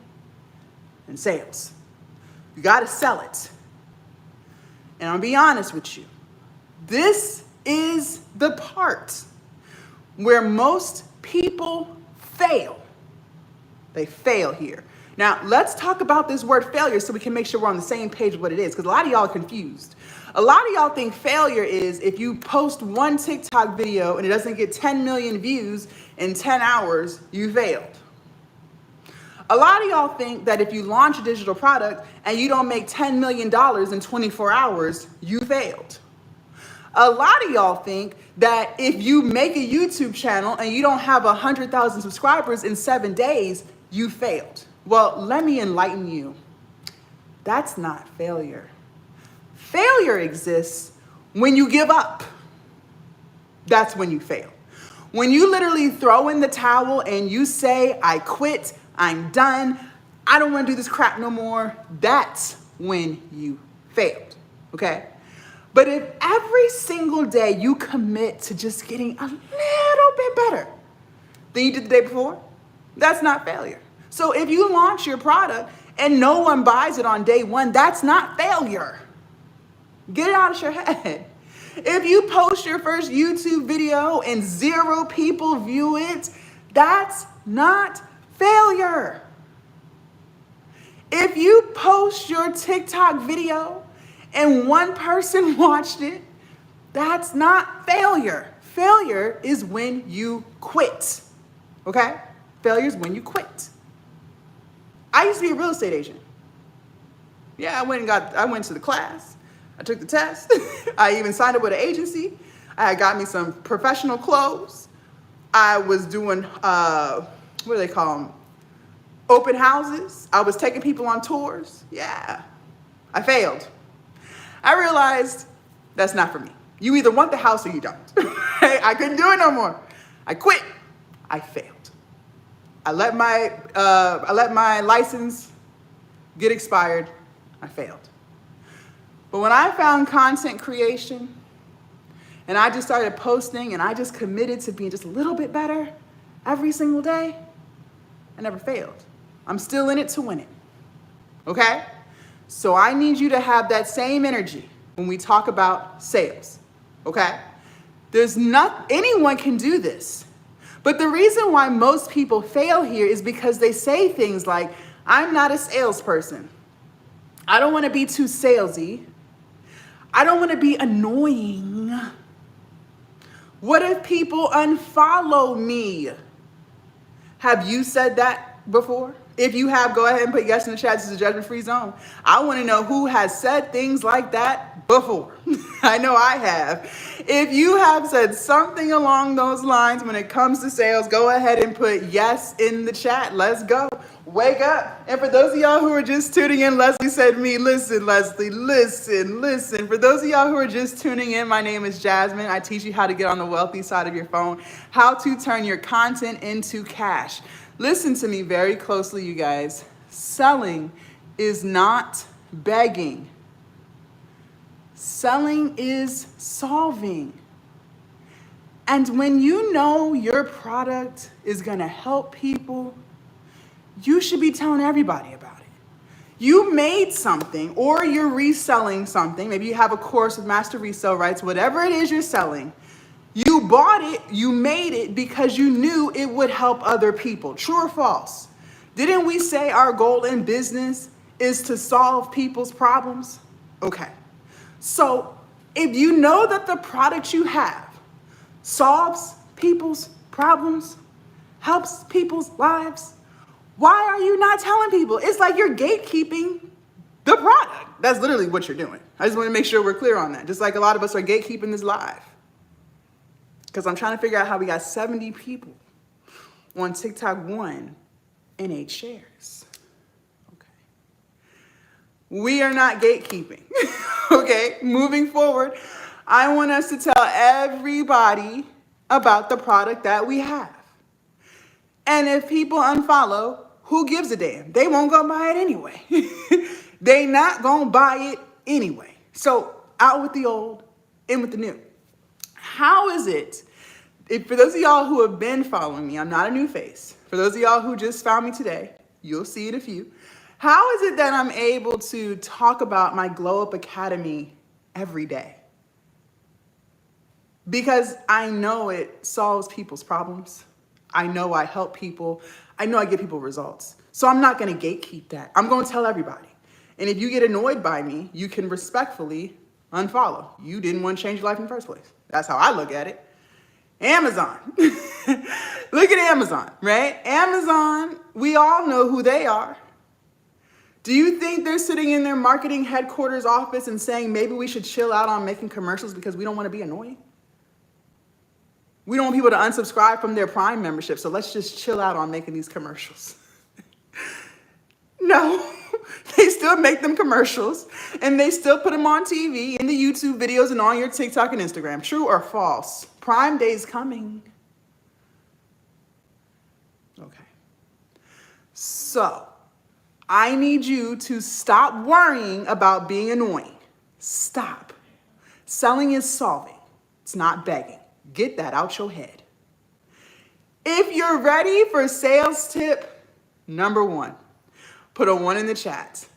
and sales. You got to sell it. And I'll be honest with you. This is the part where most people fail. They fail here. Now, let's talk about this word failure so we can make sure we're on the same page with what it is, because a lot of y'all are confused. A lot of y'all think failure is if you post one TikTok video and it doesn't get 10 million views in 10 hours, you failed. A lot of y'all think that if you launch a digital product and you don't make $10 million in 24 hours, you failed. A lot of y'all think that if you make a YouTube channel and you don't have 100,000 subscribers in 7 days, you failed. Well, let me enlighten you. That's not failure. Failure exists when you give up. That's when you fail. When you literally throw in the towel and you say, I quit, I'm done, I don't want to do this crap no more, that's when you failed, okay? But if every single day you commit to just getting a little bit better than you did the day before, that's not failure. So if you launch your product and no one buys it on day one, that's not failure. Get it out of your head. If you post your first YouTube video and 0 people view it, that's not failure. If you post your TikTok video and 1 person watched it, that's not failure. Failure is when you quit. Okay? Failure is when you quit. I used to be a real estate agent. Yeah, I went to the class. I took the test. I even signed up with an agency. I got me some professional clothes. I was doing, what do they call them? Open houses. I was taking people on tours. Yeah, I failed. I realized that's not for me. You either want the house or you don't. I couldn't do it no more. I quit. I failed. I let my license get expired. I failed. But when I found content creation and I just started posting and I just committed to being just a little bit better every single day, I never failed. I'm still in it to win it. Okay? So I need you to have that same energy when we talk about sales. Okay? Anyone can do this. But the reason why most people fail here is because they say things like, I'm not a salesperson. I don't want to be too salesy. I don't want to be annoying. What if people unfollow me? Have you said that before? If you have, go ahead and put yes in the chat. This is a judgment-free zone. I want to know who has said things like that before. I know I have. If you have said something along those lines when it comes to sales, go ahead and put yes in the chat. Let's go. Wake up. And for those of y'all who are just tuning in, Leslie said to me, listen, Leslie, listen. For those of y'all who are just tuning in, my name is Jasmine. I teach you how to get on the wealthy side of your phone, how to turn your content into cash. Listen to me very closely, you guys. Selling is not begging. Selling is solving. And when you know your product is going to help people, you should be telling everybody about it. You made something or you're reselling something. Maybe you have a course with master resale rights, whatever it is you're selling. You bought it, you made it because you knew it would help other people. True or false? Didn't we say our goal in business is to solve people's problems? Okay. So if you know that the product you have solves people's problems, helps people's lives, why are you not telling people? It's like you're gatekeeping the product. That's literally what you're doing. I just want to make sure we're clear on that. Just like a lot of us are gatekeeping this live. Because I'm trying to figure out how we got 70 people on TikTok 1 and 8 shares. Okay. We are not gatekeeping. Okay, moving forward, I want us to tell everybody about the product that we have. And if people unfollow, who gives a damn? They won't go buy it anyway. They not gonna buy it anyway. So out with the old, in with the new. How is it, for those of y'all who have been following me, I'm not a new face. For those of y'all who just found me today, you'll see it a few. How is it that I'm able to talk about my Glow Up Academy every day? Because I know it solves people's problems. I know I help people. I know I give people results. So I'm not going to gatekeep that. I'm going to tell everybody. And if you get annoyed by me, you can respectfully unfollow. You didn't want to change your life in the first place. That's how I look at it. Amazon. Look at Amazon, right? Amazon, we all know who they are. Do you think they're sitting in their marketing headquarters office and saying, maybe we should chill out on making commercials because we don't want to be annoying? We don't want people to unsubscribe from their Prime membership, so let's just chill out on making these commercials. No, they still make them commercials, and they still put them on TV, in the YouTube videos, and on your TikTok and Instagram. True or false? Prime Day's coming. Okay. So, I need you to stop worrying about being annoying. Stop. Selling is solving. It's not begging. Get that out your head. If you're ready for sales tip number 1, put a 1 in the chat.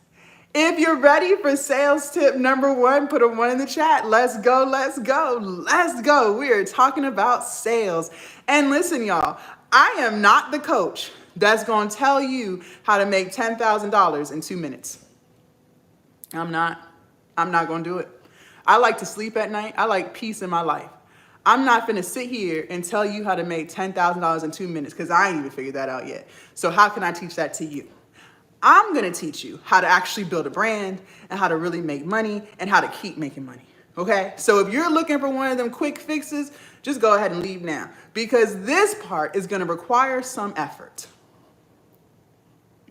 If you're ready for sales tip number 1, put a 1 in the chat. Let's go, let's go, let's go. We are talking about sales. And listen, y'all, I am not the coach that's going to tell you how to make $10,000 in 2 minutes. I'm not going to do it. I like to sleep at night. I like peace in my life. I'm not finna sit here and tell you how to make $10,000 in 2 minutes because I ain't even figured that out yet. So how can I teach that to you? I'm gonna teach you how to actually build a brand and how to really make money and how to keep making money, okay? So if you're looking for one of them quick fixes, just go ahead and leave now because this part is gonna require some effort.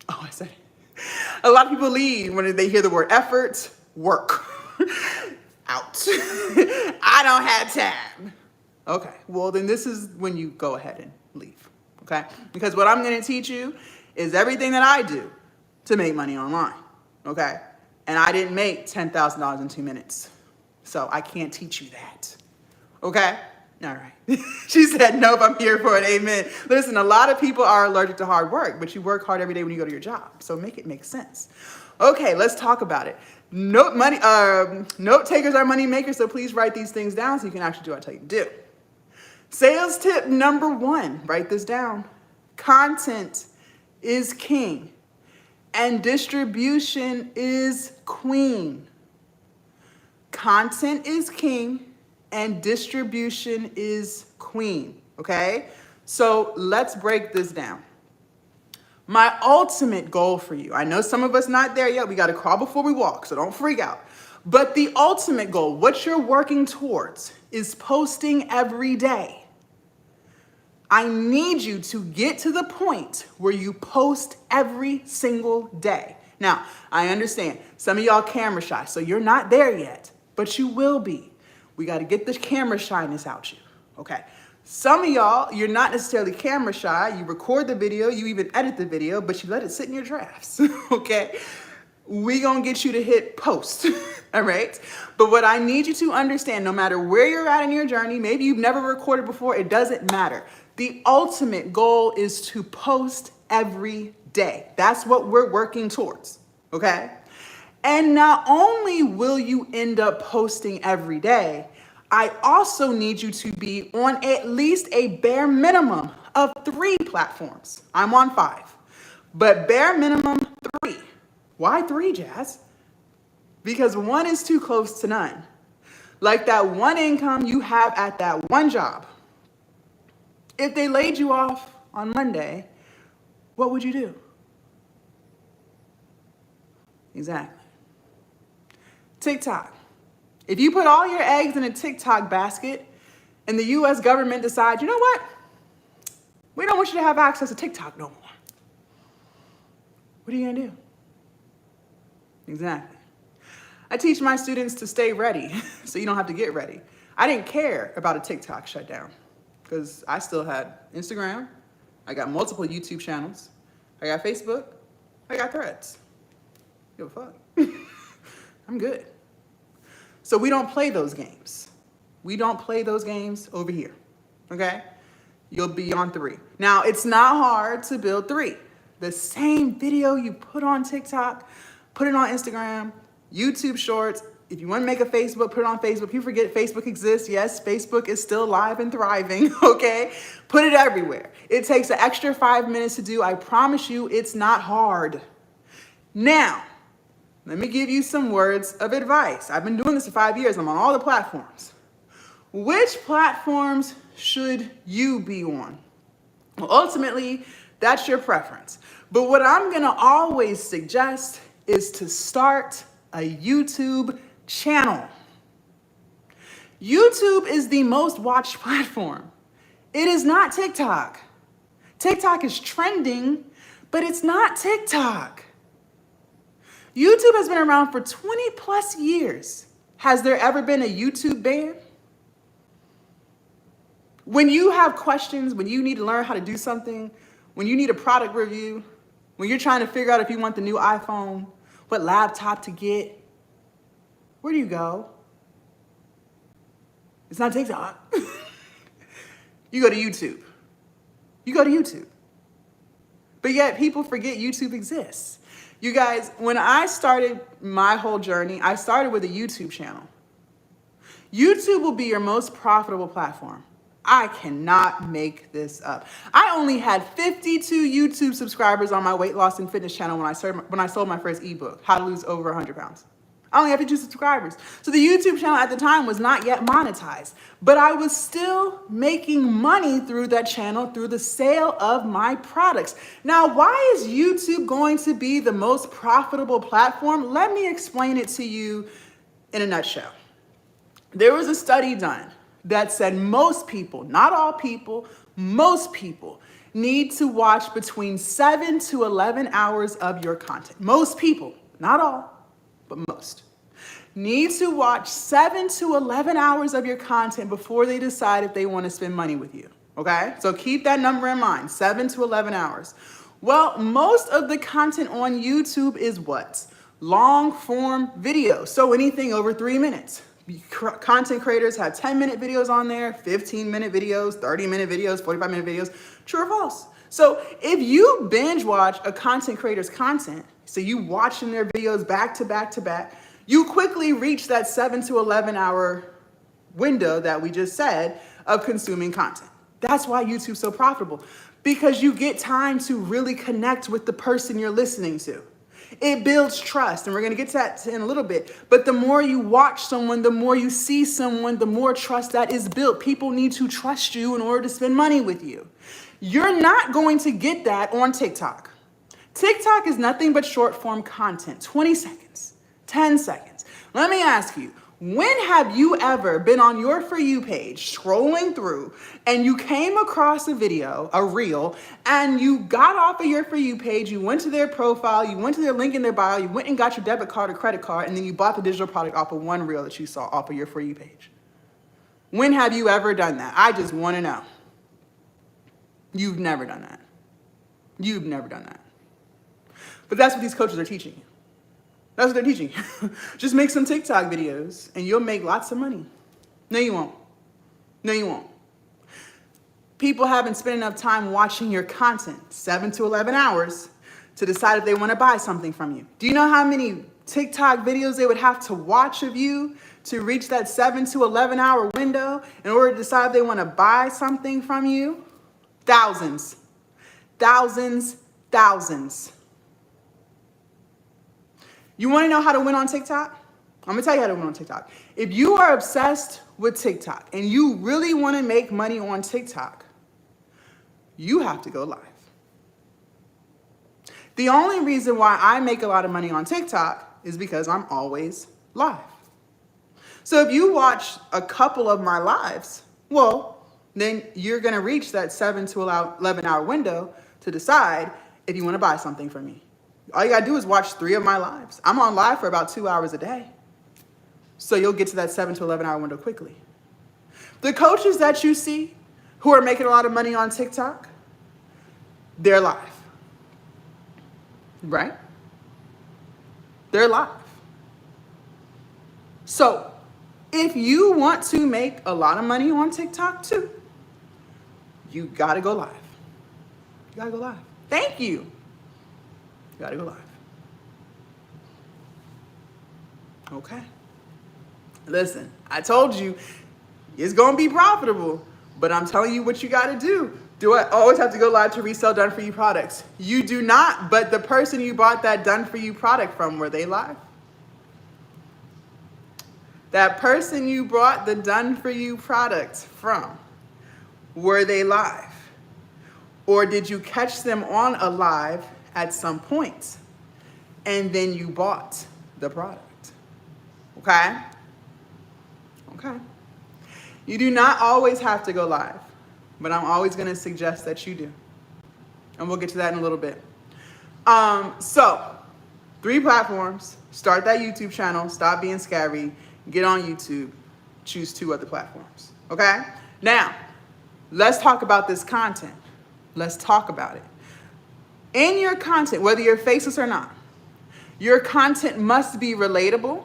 Oh, I said it. A lot of people leave when they hear the word effort, work. Out. I don't have time. Okay, well then this is when you go ahead and leave, okay? Because what I'm gonna teach you is everything that I do to make money online, okay? And I didn't make $10,000 in 2 minutes, so I can't teach you that, okay? All right. She said, nope, I'm here for it, amen. Listen, a lot of people are allergic to hard work, but you work hard every day when you go to your job, so make it make sense. Okay, let's talk about it. Note takers are money makers, so please write these things down so you can actually do what I tell you to do. Sales tip number 1, write this down. Content is king and distribution is queen. Content is king and distribution is queen, okay? So let's break this down. My ultimate goal for you, I know some of us not there yet, we got to crawl before we walk, so don't freak out. But the ultimate goal, what you're working towards, is posting every day. I need you to get to the point where you post every single day. Now, I understand some of y'all camera shy, so you're not there yet, but you will be. We got to get the camera shyness out you, okay? Some of y'all, you're not necessarily camera shy. You record the video, you even edit the video, but you let it sit in your drafts, okay? We gonna get you to hit post, all right? But what I need you to understand, no matter where you're at in your journey, maybe you've never recorded before, it doesn't matter. The ultimate goal is to post every day. That's what we're working towards, okay? And not only will you end up posting every day, I also need you to be on at least a bare minimum of 3 platforms. I'm on 5, but bare minimum 3. Why 3, Jazz? Because 1 is too close to none. Like that one income you have at that one job. If they laid you off on Monday, what would you do? Exactly. TikTok. If you put all your eggs in a TikTok basket and the US government decides, you know what? We don't want you to have access to TikTok no more. What are you gonna do? Exactly. I teach my students to stay ready so you don't have to get ready. I didn't care about a TikTok shutdown because I still had Instagram. I got multiple YouTube channels. I got Facebook. I got Threads. Give a fuck. I'm good. So we don't play those games. We don't play those games over here, okay? You'll be on 3. Now, it's not hard to build 3. The same video you put on TikTok, put it on Instagram, YouTube Shorts. If you want to make a Facebook, put it on Facebook. You forget Facebook exists. Yes, Facebook is still live and thriving, okay? Put it everywhere. It takes an extra 5 minutes to do. I promise you, it's not hard. Now, let me give you some words of advice. I've been doing this for 5 years. I'm on all the platforms. Which platforms should you be on? Well, ultimately, that's your preference. But what I'm going to always suggest is to start a YouTube channel. YouTube is the most watched platform. It is not TikTok. TikTok is trending, but it's not TikTok. YouTube has been around for 20 plus years. Has there ever been a YouTube ban? When you have questions, when you need to learn how to do something, when you need a product review, when you're trying to figure out if you want the new iPhone, what laptop to get, where do you go? It's not TikTok. You go to YouTube. You go to YouTube. But yet people forget YouTube exists. You guys, when I started my whole journey, I started with a YouTube channel. YouTube will be your most profitable platform. I cannot make this up. I only had 52 YouTube subscribers on my weight loss and fitness channel when I sold my first ebook, How to Lose Over 100 Pounds. I only had 52 subscribers. So the YouTube channel at the time was not yet monetized, but I was still making money through that channel through the sale of my products. Now, why is YouTube going to be the most profitable platform? Let me explain it to you in a nutshell. There was a study done that said most people, not all people, most people need to watch between 7 to 11 hours of your content. Most people, not all, but most, need to watch 7 to 11 hours of your content before they decide if they want to spend money with you, okay? So keep that number in mind, 7 to 11 hours. Well, most of the content on YouTube is what? Long form video, so anything over 3 minutes. Content creators have 10-minute videos on there, 15-minute videos, 30-minute videos, 45-minute videos. True or false? So if you binge watch a content creator's content, so you watching their videos back to back to back, you quickly reach that 7 to 11 hour window that we just said of consuming content. That's why YouTube's so profitable, because you get time to really connect with the person you're listening to. It builds trust, and we're going to get to that in a little bit. But the more you watch someone, the more you see someone, the more trust that is built. People need to trust you in order to spend money with you. You're not going to get that on TikTok. TikTok is nothing but short form content, 20 seconds, 10 seconds. Let me ask you, When have you ever been on your For You page scrolling through and you came across a video, a reel, and you got off of your For You page, you went to their profile, you went to their link in their bio, you went and got your debit card or credit card, and then you bought the digital product off of one reel that you saw off of your For You page? When have you ever done that? I just want to know. You've never done that. You've never done that. But that's what these coaches are teaching you. That's what they're teaching you. Just make some TikTok videos and you'll make lots of money. No, you won't. No, you won't. People haven't spent enough time watching your content, 7 to 11 hours, to decide if they want to buy something from you. Do you know how many TikTok videos they would have to watch of you to reach that 7 to 11 hour window in order to decide if they want to buy something from you? Thousands. Thousands. Thousands. You want to know how to win on TikTok? I'm going to tell you how to win on TikTok. If you are obsessed with TikTok and you really want to make money on TikTok, you have to go live. The only reason why I make a lot of money on TikTok is because I'm always live. So if you watch a couple of my lives, well, then you're going to reach that 7 to 11 hour window to decide if you want to buy something from me. All you got to do is watch 3 of my lives. I'm on live for about 2 hours a day. So you'll get to that 7 to 11 hour window quickly. The coaches that you see who are making a lot of money on TikTok, they're live. Right? They're live. So if you want to make a lot of money on TikTok too, you got to go live. You got to go live. Thank you. You got to go live. Okay. Listen, I told you it's going to be profitable, but I'm telling you what you got to do. Do I always have to go live to resell done for you products? You do not, but the person you bought that done for you product from, were they live? That person you bought the done for you product from, were they live? Or did you catch them on a live at some point and then you bought the product? Okay? Okay. You do not always have to go live, but I'm always going to suggest that you do. And we'll get to that in a little bit. So 3 platforms. Start that YouTube channel. Stop being scary. Get on YouTube. Choose 2 other platforms. Okay? Now, let's talk about this content. Let's talk about it. In your content, whether you're faceless or not, your content must be relatable.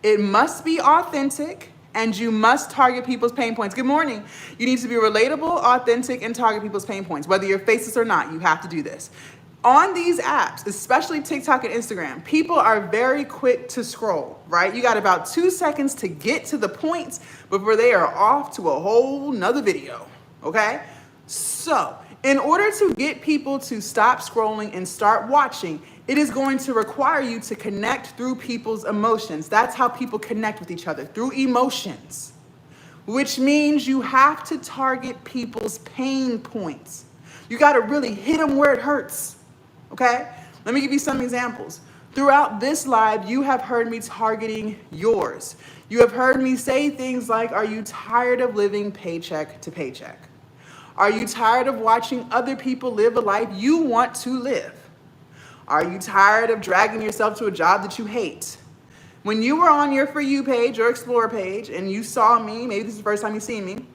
It must be authentic. And you must target people's pain points. Good morning. You need to be relatable, authentic, and target people's pain points. Whether you're faceless or not, you have to do this. On these apps, especially TikTok and Instagram, people are very quick to scroll, right? You got about 2 seconds to get to the points before they are off to a whole nother video, okay? So, in order to get people to stop scrolling and start watching, it is going to require you to connect through people's emotions. That's how people connect with each other, through emotions, which means you have to target people's pain points. You got to really hit them where it hurts, okay? Let me give you some examples. Throughout this live, you have heard me targeting yours. You have heard me say things like, are you tired of living paycheck to paycheck? Are you tired of watching other people live a life you want to live? Are you tired of dragging yourself to a job that you hate? When you were on your For You page or Explore page and you saw me, maybe this is the first time you've seen me,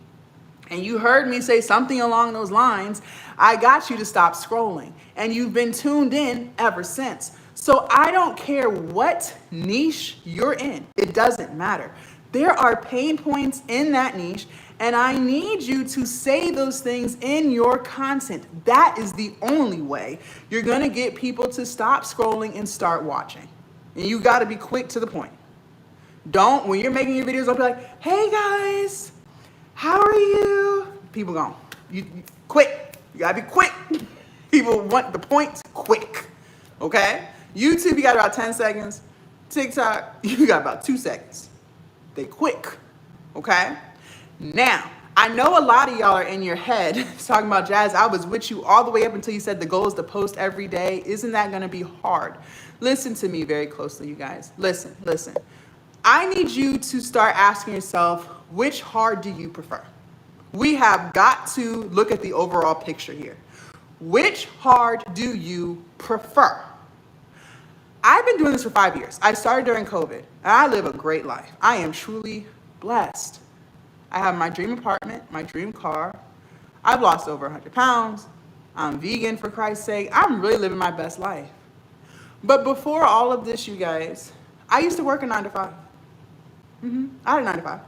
and you heard me say something along those lines, I got you to stop scrolling. And you've been tuned in ever since. So I don't care what niche you're in. It doesn't matter. There are pain points in that niche, and I need you to say those things in your content. That is the only way you're going to get people to stop scrolling and start watching. And you got to be quick to the point. Don't, when you're making your videos, don't be like, hey guys, how are you? People gone. You quick. You got to be quick. People want the points quick. Okay? YouTube, you got about 10 seconds. TikTok, you got about 2 seconds. They quick. Okay? Now, I know a lot of y'all are in your head talking about, Jazz, I was with you all the way up until you said the goal is to post every day. Isn't that going to be hard? Listen to me very closely, you guys. Listen. I need you to start asking yourself, which hard do you prefer? We have got to look at the overall picture here. Which hard do you prefer? I've been doing this for 5 years. I started during COVID, and I live a great life. I am truly blessed. I have my dream apartment, my dream car. I've lost over 100 pounds. I'm vegan, for Christ's sake. I'm really living my best life. But before all of this, you guys, I used to work a 9 to 5. I had a 9 to 5.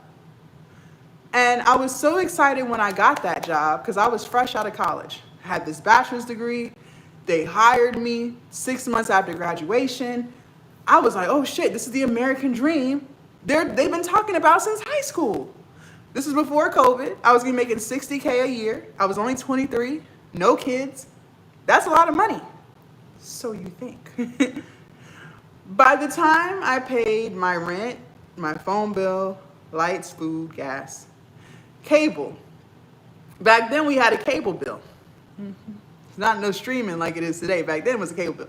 And I was so excited when I got that job because I was fresh out of college. I had this bachelor's degree. They hired me 6 months after graduation. I was like, oh shit, this is the American dream. They've been talking about since high school. This is before COVID. I was gonna be making $60K a year. I was only 23, no kids. That's a lot of money. So you think. By the time I paid my rent, my phone bill, lights, food, gas, cable. Back then we had a cable bill. It's not no streaming like it is today. Back then it was a cable bill.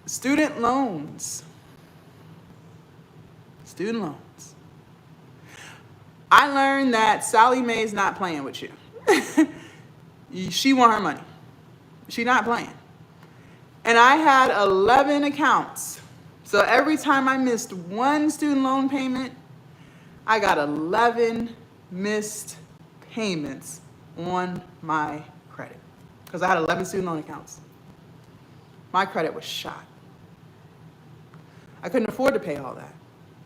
Student loans. Student loans. I learned that Sally Mae's not playing with you. She want her money. She not playing. And I had 11 accounts. So every time I missed one student loan payment, I got 11 missed payments on my credit because I had 11 student loan accounts. My credit was shot. I couldn't afford to pay all that.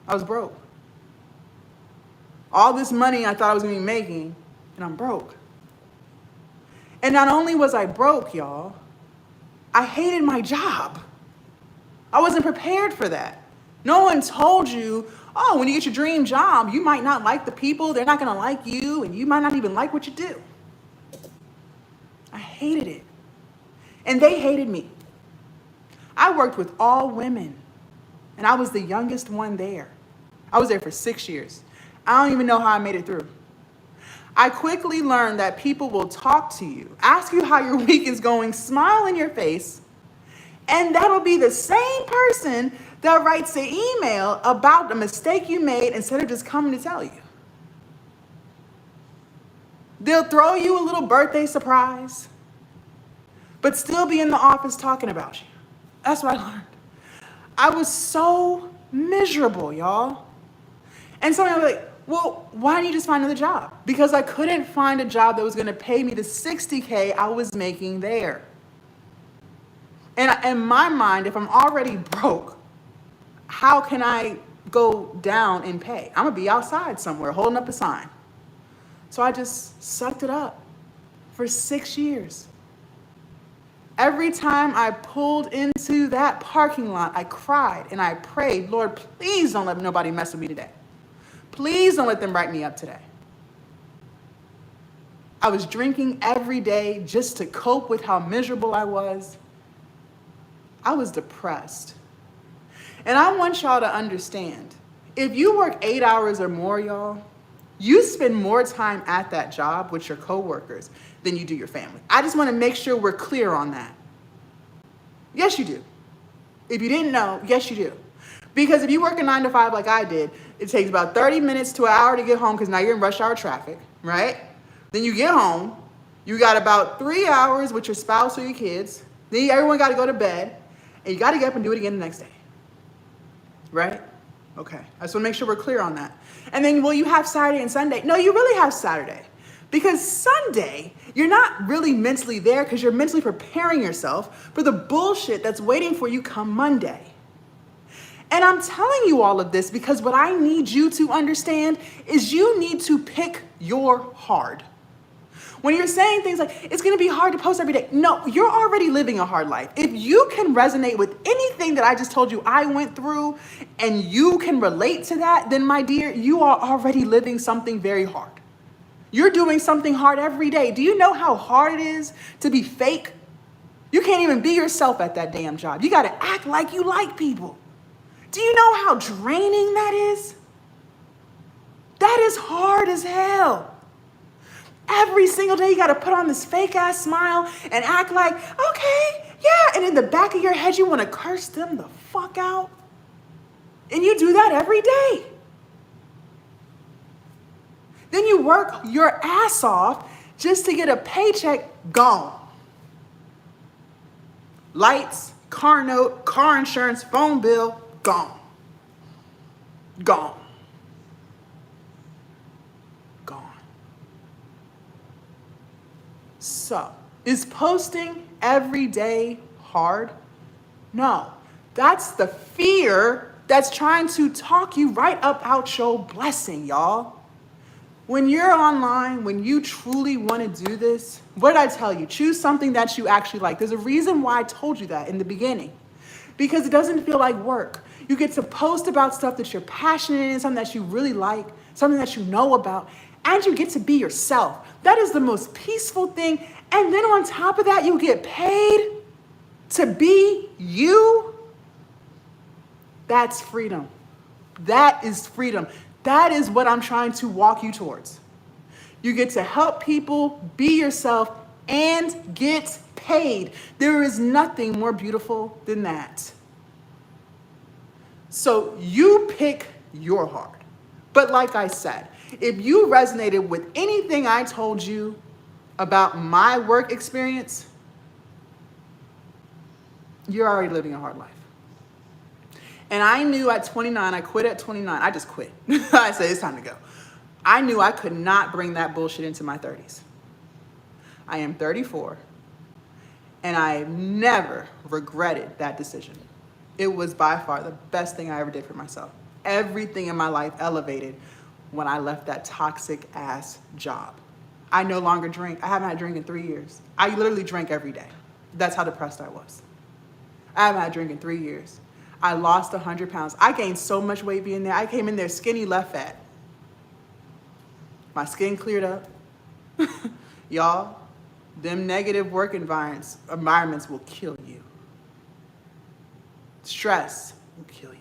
I was broke. All this money I thought I was gonna be making, and I'm broke. And not only was I broke, y'all, I hated my job. I wasn't prepared for that. No one told you, oh, when you get your dream job, you might not like the people, they're not gonna like you, and you might not even like what you do. I hated it. And they hated me. I worked with all women, and I was the youngest one there. I was there for 6 years. I don't even know how I made it through. I quickly learned that people will talk to you, ask you how your week is going, smile in your face, and that'll be the same person that writes the email about the mistake you made instead of just coming to tell you. They'll throw you a little birthday surprise, but still be in the office talking about you. That's what I learned. I was so miserable, y'all. And so I was like, well, why didn't you just find another job? Because I couldn't find a job that was going to pay me the $60K I was making there. And in my mind, if I'm already broke, how can I go down in pay? I'm going to be outside somewhere holding up a sign. So I just sucked it up for 6 years. Every time I pulled into that parking lot, I cried and I prayed, Lord, please don't let nobody mess with me today. Please don't let them write me up today. I was drinking every day just to cope with how miserable I was. I was depressed. And I want y'all to understand, if you work 8 hours or more, y'all, you spend more time at that job with your coworkers than you do your family. I just want to make sure we're clear on that. Yes, you do. If you didn't know, yes, you do. Because if you work a 9 to 5 like I did, it takes about 30 minutes to an hour to get home because now you're in rush hour traffic, right? Then you get home, you got about 3 hours with your spouse or your kids. Then everyone got to go to bed, and you got to get up and do it again the next day, right? Okay, I just want to make sure we're clear on that. And then, well, you have Saturday and Sunday. No, you really have Saturday. Because Sunday, you're not really mentally there because you're mentally preparing yourself for the bullshit that's waiting for you come Monday. And I'm telling you all of this because what I need you to understand is you need to pick your hard. When you're saying things like, it's going to be hard to post every day. No, you're already living a hard life. If you can resonate with anything that I just told you I went through and you can relate to that, then my dear, you are already living something very hard. You're doing something hard every day. Do you know how hard it is to be fake? You can't even be yourself at that damn job. You got to act like you like people. Do you know how draining that is? That is hard as hell. Every single day you got to put on this fake ass smile and act like, okay, yeah. And in the back of your head, you want to curse them the fuck out. And you do that every day. Then you work your ass off just to get a paycheck, gone. Lights, car note, car insurance, phone bill, gone. Gone. Gone. So, is posting every day hard? No. That's the fear that's trying to talk you right up out your blessing, y'all. When you're online, when you truly want to do this, what did I tell you? Choose something that you actually like. There's a reason why I told you that in the beginning. Because it doesn't feel like work. You get to post about stuff that you're passionate in, something that you really like, something that you know about, and you get to be yourself. That is the most peaceful thing. And then on top of that, you get paid to be you. That's freedom. That is freedom. That is what I'm trying to walk you towards. You get to help people be yourself and get paid. There is nothing more beautiful than that. So you pick your heart. But like I said, if you resonated with anything I told you about my work experience, you're already living a hard life. And I knew at 29, I quit at 29. I just quit. I said, it's time to go. I knew I could not bring that bullshit into my 30s. I am 34, and I never regretted that decision. It was by far the best thing I ever did for myself. Everything in my life elevated when I left that toxic ass job. I no longer drink. I haven't had a drink in 3 years. I literally drank every day. That's how depressed I was. I haven't had a drink in 3 years. I lost 100 pounds. I gained so much weight being there. I came in there skinny, left fat. My skin cleared up. Y'all, them negative work environments will kill you. Stress will kill you.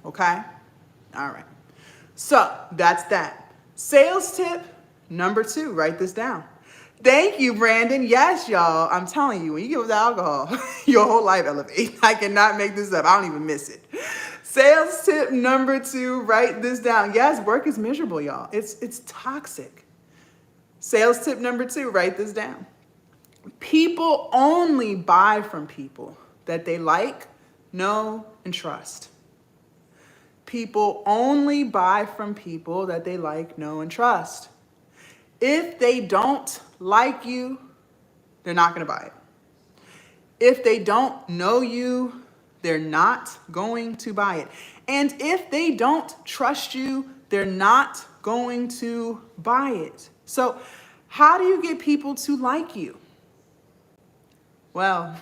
Okay? All right. So that's that. Sales tip number 2, write this down. Thank you, Brandon. Yes, y'all. I'm telling you, when you give up alcohol, your whole life elevates. I cannot make this up. I don't even miss it. Sales tip number 2, write this down. Yes, work is miserable, y'all. It's toxic. Sales tip number 2, write this down. People only buy from people that they like, know, and trust. People only buy from people that they like, know, and trust. If they don't like you, they're not going to buy it. If they don't know you, they're not going to buy it. And if they don't trust you, they're not going to buy it. So how do you get people to like you? Well,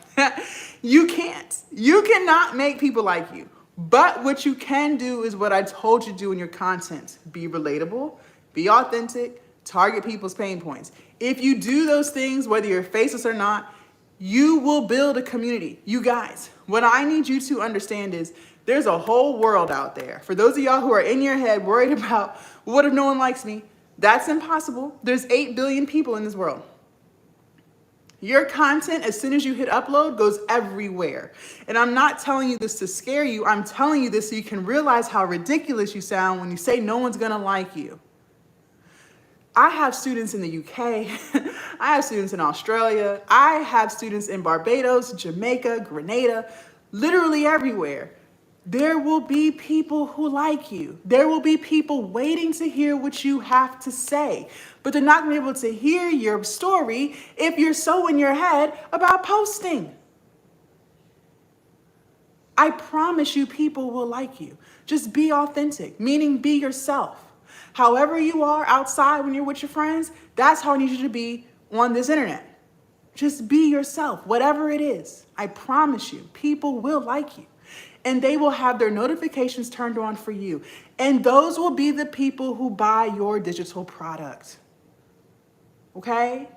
you can't. You cannot make people like you. But what you can do is what I told you to do in your content. Be relatable, be authentic, target people's pain points. If you do those things, whether you're faceless or not, you will build a community. You guys, what I need you to understand is there's a whole world out there. For those of y'all who are in your head worried about, what if no one likes me? That's impossible. There's 8 billion people in this world. Your content, as soon as you hit upload, goes everywhere. And I'm not telling you this to scare you. I'm telling you this so you can realize how ridiculous you sound when you say no one's gonna like you. I have students in the UK, I have students in Australia, I have students in Barbados, Jamaica, Grenada, literally everywhere. There will be people who like you. There will be people waiting to hear what you have to say, but they're not gonna be able to hear your story if you're so in your head about posting. I promise you people will like you. Just be authentic, meaning be yourself. However you are outside when you're with your friends, that's how I need you to be on this internet. Just be yourself, whatever it is. I promise you, people will like you. And they will have their notifications turned on for you. And those will be the people who buy your digital product. Okay?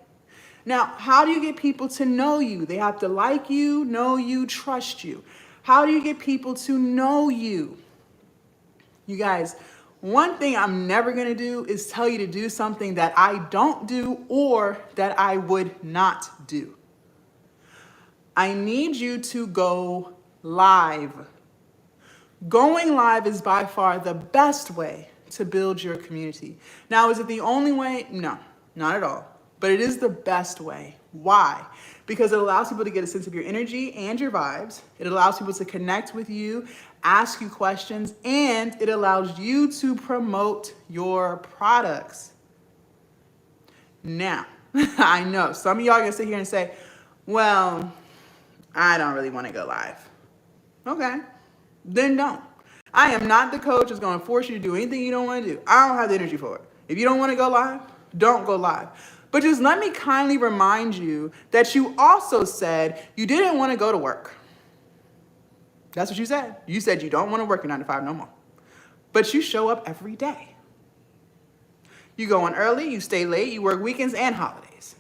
Now, how do you get people to know you? They have to like you, know you, trust you. How do you get people to know you? You guys, one thing I'm never gonna do is tell you to do something that I don't do or that I would not do. I need you to go live. Going live is by far the best way to build your community. Now, is it the only way? No, not at all. But it is the best way. Why? Because it allows people to get a sense of your energy and your vibes. It allows people to connect with you, ask you questions, and it allows you to promote your products. Now, I know some of y'all are gonna sit here and say, well, I don't really want to go live. Okay, then don't. I am not the coach that's going to force you to do anything you don't want to do. I don't have the energy for it. If you don't want to go live, don't go live. But just let me kindly remind you that you also said you didn't want to go to work. That's what you said. You said you don't want to work your 9 to 5 no more. But you show up every day. You go in early, you stay late, you work weekends and holidays.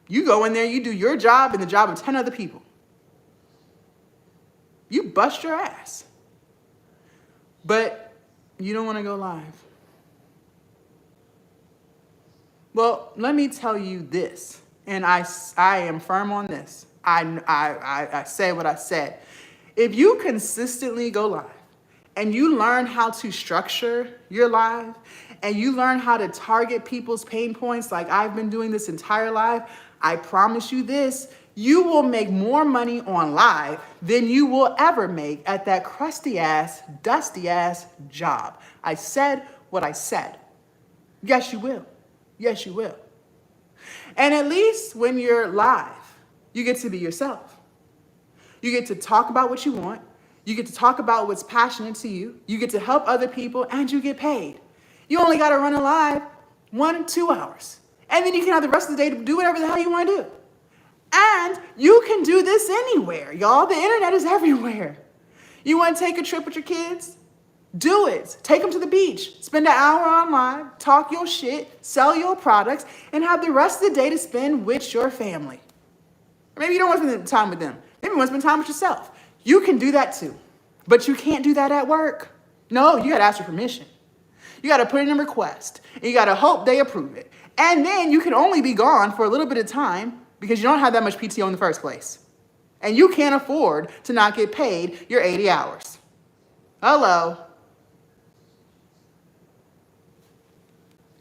You go in there, you do your job and the job of 10 other people. You bust your ass. But you don't want to go live. Well, let me tell you this, and I am firm on this. I said what I said. If you consistently go live and you learn how to structure your live and you learn how to target people's pain points like I've been doing this entire life, I promise you this, you will make more money on live than you will ever make at that crusty ass, dusty ass job. I said what I said. Yes, you will. Yes, you will. And at least when you're live, you get to be yourself. You get to talk about what you want. You get to talk about what's passionate to you. You get to help other people and you get paid. You only got to run a live 1 to 2 hours. And then you can have the rest of the day to do whatever the hell you want to do. And you can do this anywhere, y'all. The internet is everywhere. You want to take a trip with your kids? Do it. Take them to the beach. Spend an hour on live, talk your shit, sell your products, and have the rest of the day to spend with your family. Or maybe you don't want to spend time with them. Maybe you want to spend time with yourself. You can do that too. But you can't do that at work. No, you got to ask for permission. You got to put in a request. And you got to hope they approve it. And then you can only be gone for a little bit of time because you don't have that much PTO in the first place. And you can't afford to not get paid your 80 hours. Hello.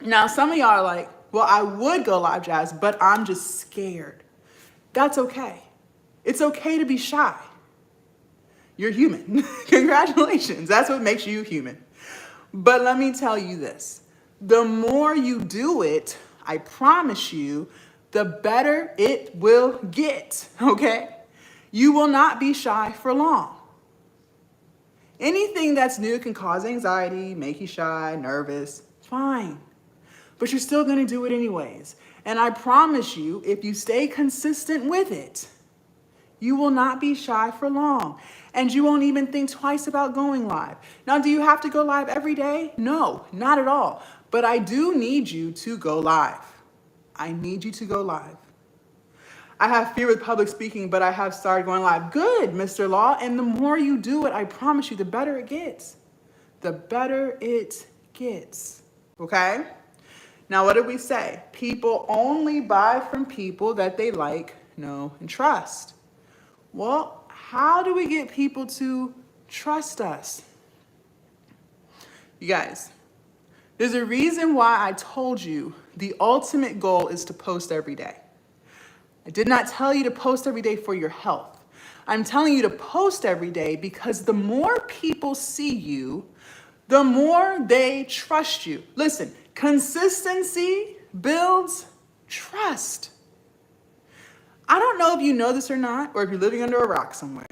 Now, some of y'all are like, well, I would go live, Jazz, but I'm just scared. That's okay. It's okay to be shy. You're human. Congratulations. That's what makes you human. But let me tell you this. The more you do it, I promise you, the better it will get, okay? You will not be shy for long. Anything that's new can cause anxiety, make you shy, nervous, fine. But you're still gonna do it anyways. And I promise you, if you stay consistent with it, you will not be shy for long. And you won't even think twice about going live. Now, do you have to go live every day? No, not at all. But I do need you to go live. I need you to go live. I have fear with public speaking, but I have started going live. Good, Mr. Law. And the more you do it, I promise you, the better it gets. The better it gets. Okay? Now, what did we say? People only buy from people that they like, know, and trust. Well, how do we get people to trust us? You guys, there's a reason why I told you the ultimate goal is to post every day. I did not tell you to post every day for your health. I'm telling you to post every day because the more people see you, the more they trust you. Listen, consistency builds trust. I don't know if you know this or not, or if you're living under a rock somewhere,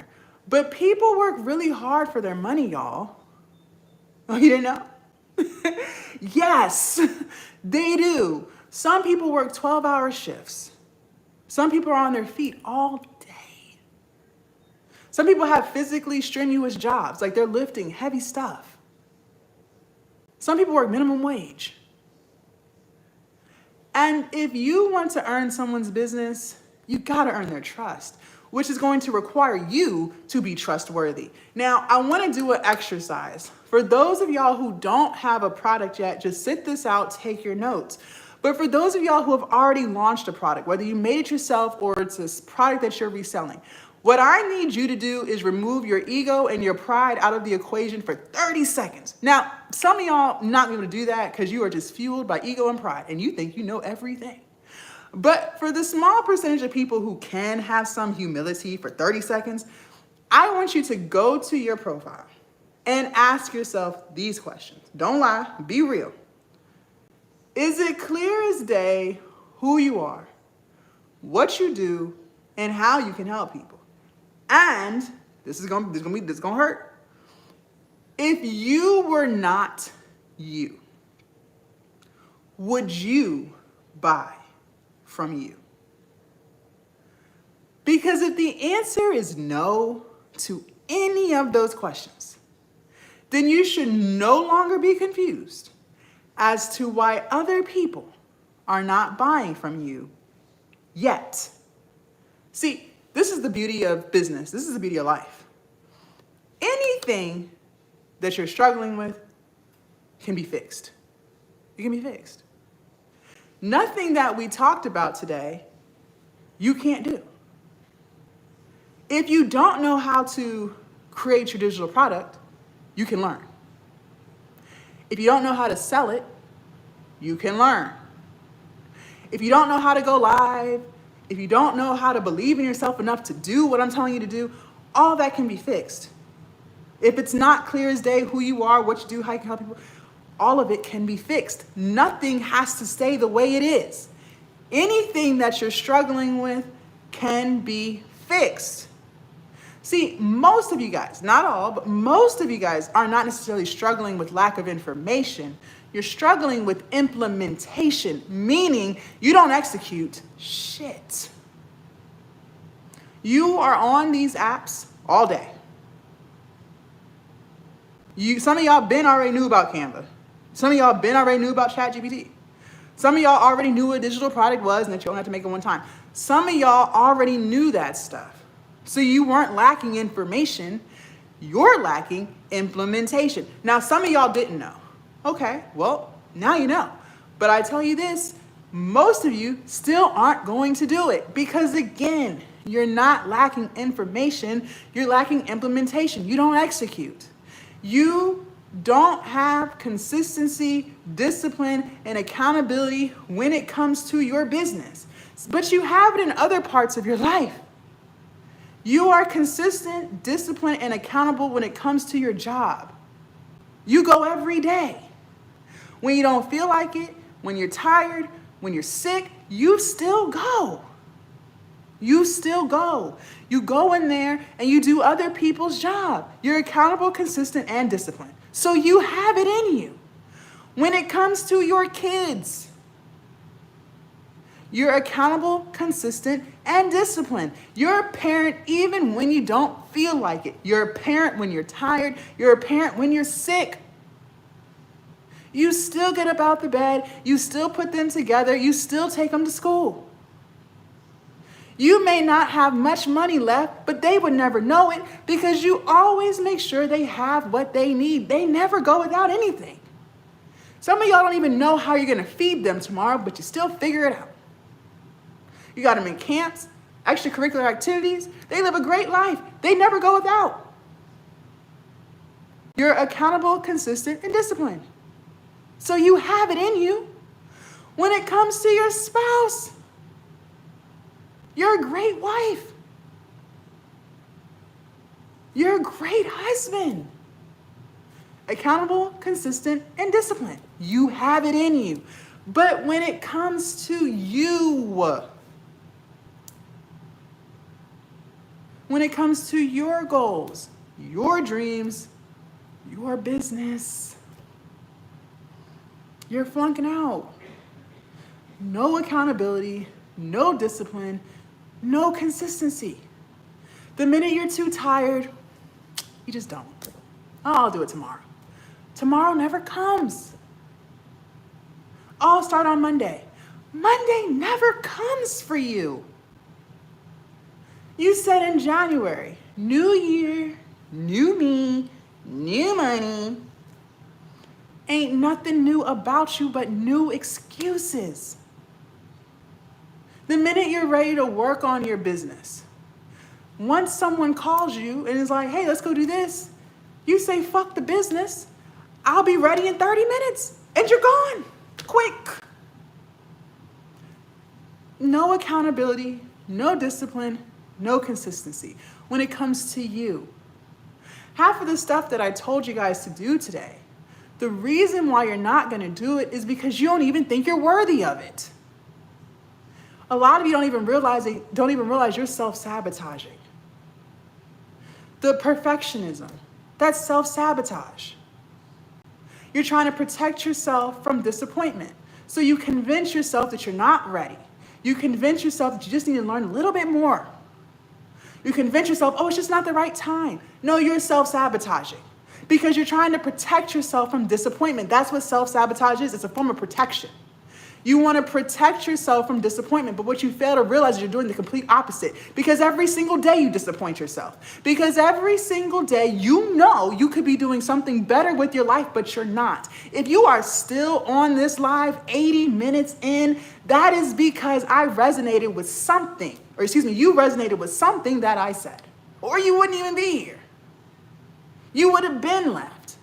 but people work really hard for their money, y'all. Oh, you didn't know? Yes, they do. Some people work 12-hour shifts. Some people are on their feet all day. Some people have physically strenuous jobs, like they're lifting heavy stuff. Some people work minimum wage. And if you want to earn someone's business, you gotta earn their trust, which is going to require you to be trustworthy. Now, I wanna do an exercise. For those of y'all who don't have a product yet, just sit this out, take your notes. But for those of y'all who have already launched a product, whether you made it yourself or it's a product that you're reselling, What I need you to do is remove your ego and your pride out of the equation for 30 seconds. Now, some of y'all not able to do that because you are just fueled by ego and pride and you think you know everything. But for the small percentage of people who can have some humility for 30 seconds, I want you to go to your profile and ask yourself these questions. Don't lie, be real. Is it clear as day who you are, what you do, and how you can help people? And this is gonna hurt. If you were not you, would you buy from you? Because if the answer is no to any of those questions, then you should no longer be confused as to why other people are not buying from you yet. See, this is the beauty of business. This is the beauty of life. Anything that you're struggling with can be fixed. It can be fixed. Nothing that we talked about today, you can't do. If you don't know how to create your digital product, you can learn. If you don't know how to sell it, you can learn. If you don't know how to go live, if you don't know how to believe in yourself enough to do what I'm telling you to do, all that can be fixed. If it's not clear as day who you are, what you do, how you can help people, all of it can be fixed. Nothing has to stay the way it is. Anything that you're struggling with can be fixed. See, most of you guys, not all, but most of you guys are not necessarily struggling with lack of information. You're struggling with implementation, meaning you don't execute shit. You are on these apps all day. Some of y'all been already knew about Canva. Some of y'all been already knew about ChatGPT. Some of y'all already knew what a digital product was and that you don't have to make it one time. Some of y'all already knew that stuff. So you weren't lacking information, you're lacking implementation. Now, some of y'all didn't know. Okay, well, now you know. But I tell you this, most of you still aren't going to do it because, again, you're not lacking information, you're lacking implementation. You don't execute. You don't have consistency, discipline, and accountability when it comes to your business, but you have it in other parts of your life. You are consistent, disciplined, and accountable when it comes to your job. You go every day. When you don't feel like it, when you're tired, when you're sick, you still go. You still go. You go in there and you do other people's job. You're accountable, consistent, and disciplined. So you have it in you. When it comes to your kids, you're accountable, consistent, and disciplined. You're a parent even when you don't feel like it. You're a parent when you're tired. You're a parent when you're sick. You still get up out the bed. You still put them together. You still take them to school. You may not have much money left, but they would never know it because you always make sure they have what they need. They never go without anything. Some of y'all don't even know how you're going to feed them tomorrow, but you still figure it out. You got them in camps, extracurricular activities. They live a great life. They never go without. You're accountable, consistent, and disciplined. So you have it in you. When it comes to your spouse, you're a great wife. You're a great husband. Accountable, consistent, and disciplined. You have it in you. But when it comes to you, when it comes to your goals, your dreams, your business, you're flunking out. No accountability, no discipline, no consistency. The minute you're too tired, you just don't. Oh, I'll do it tomorrow. Tomorrow never comes. I'll start on Monday. Monday never comes for you. You said in January, new year, new me, new money. Ain't nothing new about you but new excuses. The minute you're ready to work on your business, Once someone calls you and is like, hey, let's go do this, you say, fuck the business. I'll be ready in 30 minutes. And you're gone. Quick. No accountability, no discipline, no consistency when it comes to you. Half of the stuff that I told you guys to do today, the reason why you're not going to do it is because you don't even think you're worthy of it. A lot of you don't even realize you're self-sabotaging. The perfectionism, that's self-sabotage. You're trying to protect yourself from disappointment. So you convince yourself that you're not ready. You convince yourself that you just need to learn a little bit more. You convince yourself, oh, it's just not the right time. No, you're self-sabotaging because you're trying to protect yourself from disappointment. That's what self-sabotage is. It's a form of protection. You want to protect yourself from disappointment, but what you fail to realize is you're doing the complete opposite because every single day you disappoint yourself. Because every single day you know you could be doing something better with your life, but you're not. If you are still on this live 80 minutes in, that is because I resonated with something, you resonated with something that I said, or you wouldn't even be here. You would have been left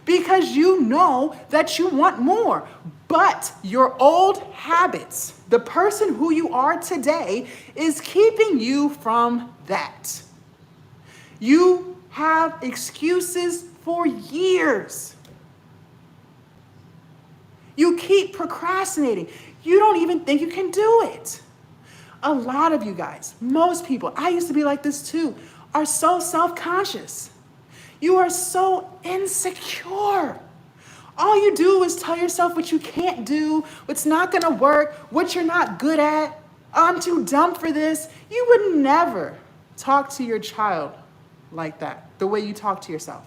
because you know that you want more. But your old habits, the person who you are today, is keeping you from that. You have excuses for years. You keep procrastinating. You don't even think you can do it. A lot of you guys, most people, I used to be like this too, are so self-conscious. You are so insecure. All you do is tell yourself what you can't do, what's not going to work, what you're not good at. I'm too dumb for this. You would never talk to your child like that, the way you talk to yourself.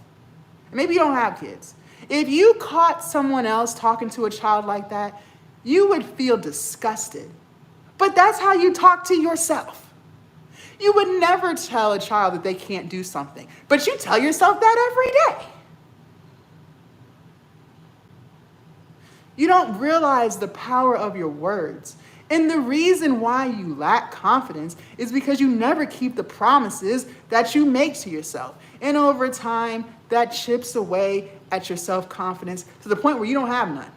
Maybe you don't have kids. If you caught someone else talking to a child like that, you would feel disgusted. But that's how you talk to yourself. You would never tell a child that they can't do something, but you tell yourself that every day. You don't realize the power of your words. And the reason why you lack confidence is because you never keep the promises that you make to yourself. And over time, that chips away at your self-confidence to the point where you don't have none.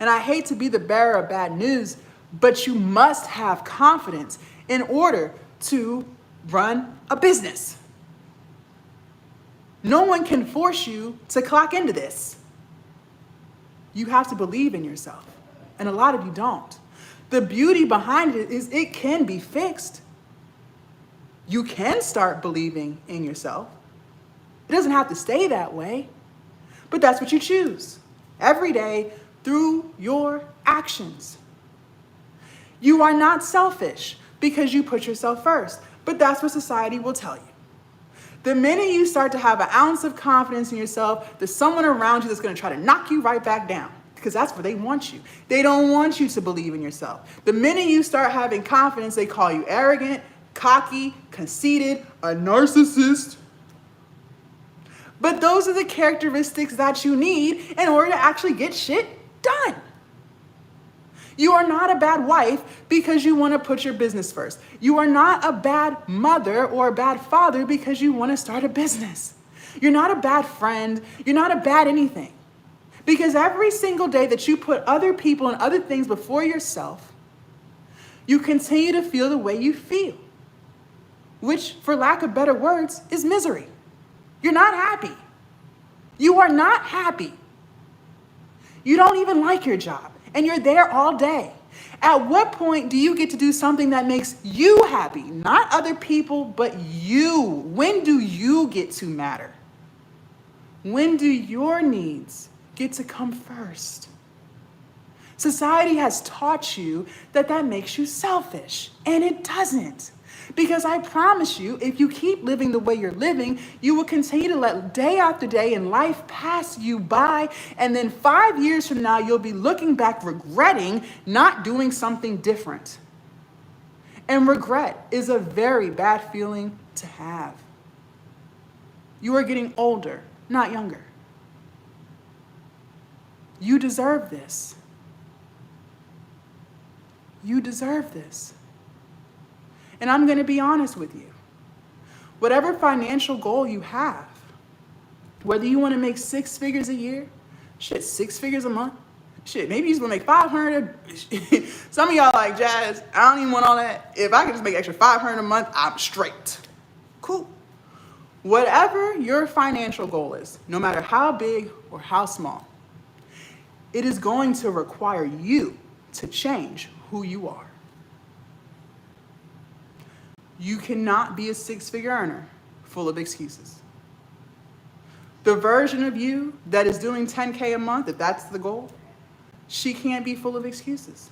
And I hate to be the bearer of bad news, but you must have confidence in order to run a business. No one can force you to clock into this. You have to believe in yourself. And a lot of you don't. The beauty behind it is it can be fixed. You can start believing in yourself. It doesn't have to stay that way, but that's what you choose every day through your actions. You are not selfish because you put yourself first, but that's what society will tell you. The minute you start to have an ounce of confidence in yourself, there's someone around you that's going to try to knock you right back down because that's where they want you. They don't want you to believe in yourself. The minute you start having confidence, they call you arrogant, cocky, conceited, a narcissist. But those are the characteristics that you need in order to actually get shit done. You are not a bad wife because you want to put your business first. You are not a bad mother or a bad father because you want to start a business. You're not a bad friend. You're not a bad anything. Because every single day that you put other people and other things before yourself, you continue to feel the way you feel, which, for lack of better words, is misery. You're not happy. You are not happy. You don't even like your job, and you're there all day. At what point do you get to do something that makes you happy? Not other people, but you. When do you get to matter? When do your needs get to come first? Society has taught you that that makes you selfish, and it doesn't. Because I promise you, if you keep living the way you're living, you will continue to let day after day in life pass you by, and then 5 years from now, you'll be looking back regretting not doing something different. And regret is a very bad feeling to have. You are getting older, not younger. You deserve this. You deserve this. And I'm going to be honest with you. Whatever financial goal you have, whether you want to make 6 figures a year, shit, 6 figures a month, shit, maybe you just want to make 500. Some of y'all like, Jazz, I don't even want all that. If I could just make extra 500 a month, I'm straight. Cool. Whatever your financial goal is, no matter how big or how small, it is going to require you to change who you are. You cannot be a 6-figure earner full of excuses. The version of you that is doing 10K a month, if that's the goal, she can't be full of excuses.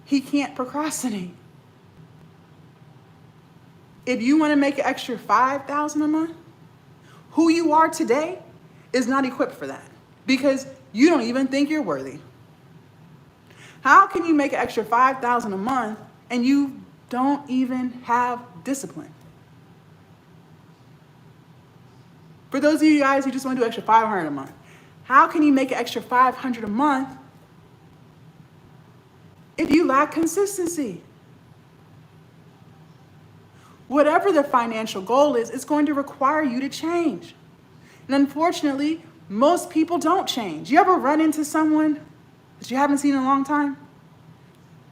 He can't procrastinate. If you want to make an extra $5,000 a month, who you are today is not equipped for that because you don't even think you're worthy. How can you make an extra $5,000 a month and you don't even have discipline? For those of you guys who just want to do extra $500 a month, how can you make an extra $500 a month if you lack consistency? Whatever the financial goal is, it's going to require you to change. And unfortunately, most people don't change. You ever run into someone that you haven't seen in a long time?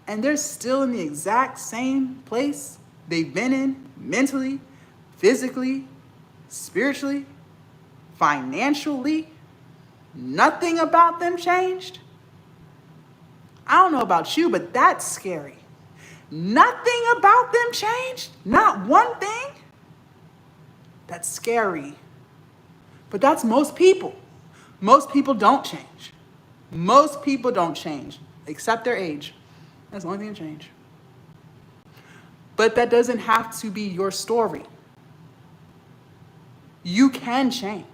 And they're still in the exact same place they've been in mentally, physically, spiritually, financially. Nothing about them changed. I don't know about you, but that's scary. Nothing about them changed. Not one thing. That's scary. But that's most people. Most people don't change. Most people don't change, except their age. That's the only thing that change. But that doesn't have to be your story. You can change.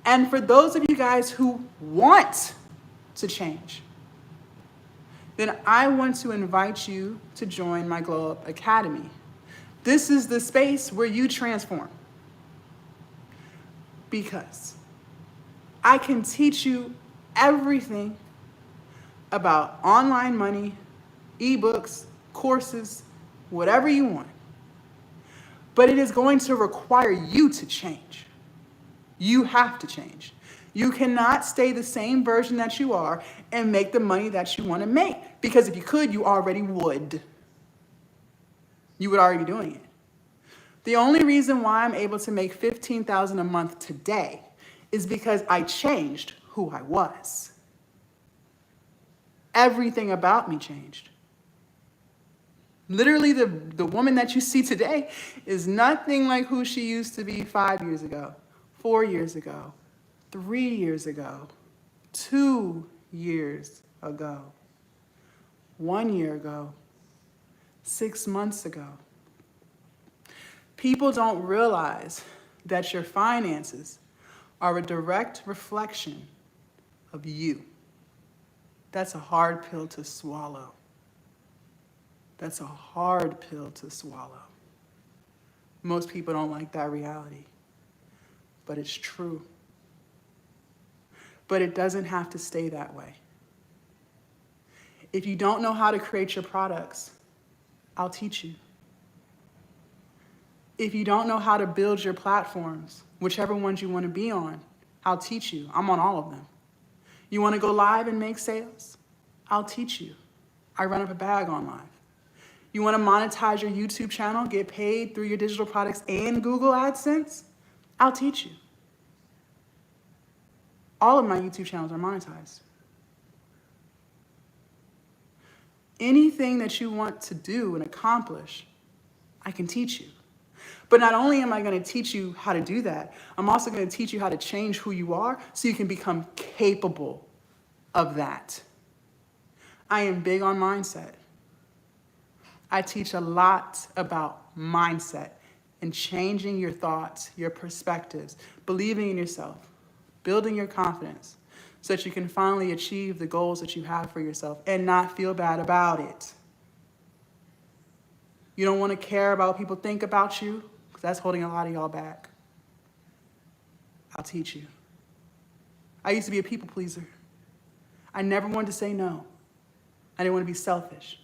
And for those of you guys who want to change, then I want to invite you to join my Glow Up Academy. This is the space where you transform. Because I can teach you everything about online money, ebooks, courses, whatever you want. But it is going to require you to change. You have to change. You cannot stay the same version that you are and make the money that you want to make. Because if you could, you already would. You would already be doing it. The only reason why I'm able to make $15,000 a month today is because I changed who I was. Everything about me changed. Literally, the woman that you see today is nothing like who she used to be 5 years ago, 4 years ago, 3 years ago, 2 years ago, 1 year ago, 6 months ago. People don't realize that your finances are a direct reflection of you. That's a hard pill to swallow. That's a hard pill to swallow. Most people don't like that reality, but it's true. But it doesn't have to stay that way. If you don't know how to create your products, I'll teach you. If you don't know how to build your platforms, whichever ones you want to be on, I'll teach you. I'm on all of them. You want to go live and make sales? I'll teach you. I run up a bag on live. You want to monetize your YouTube channel, get paid through your digital products and Google AdSense? I'll teach you. All of my YouTube channels are monetized. Anything that you want to do and accomplish, I can teach you. But not only am I going to teach you how to do that, I'm also going to teach you how to change who you are so you can become capable of that. I am big on mindset. I teach a lot about mindset and changing your thoughts, your perspectives, believing in yourself, building your confidence so that you can finally achieve the goals that you have for yourself and not feel bad about it. You don't want to care about what people think about you because that's holding a lot of y'all back. I'll teach you. I used to be a people pleaser. I never wanted to say no. I didn't want to be selfish.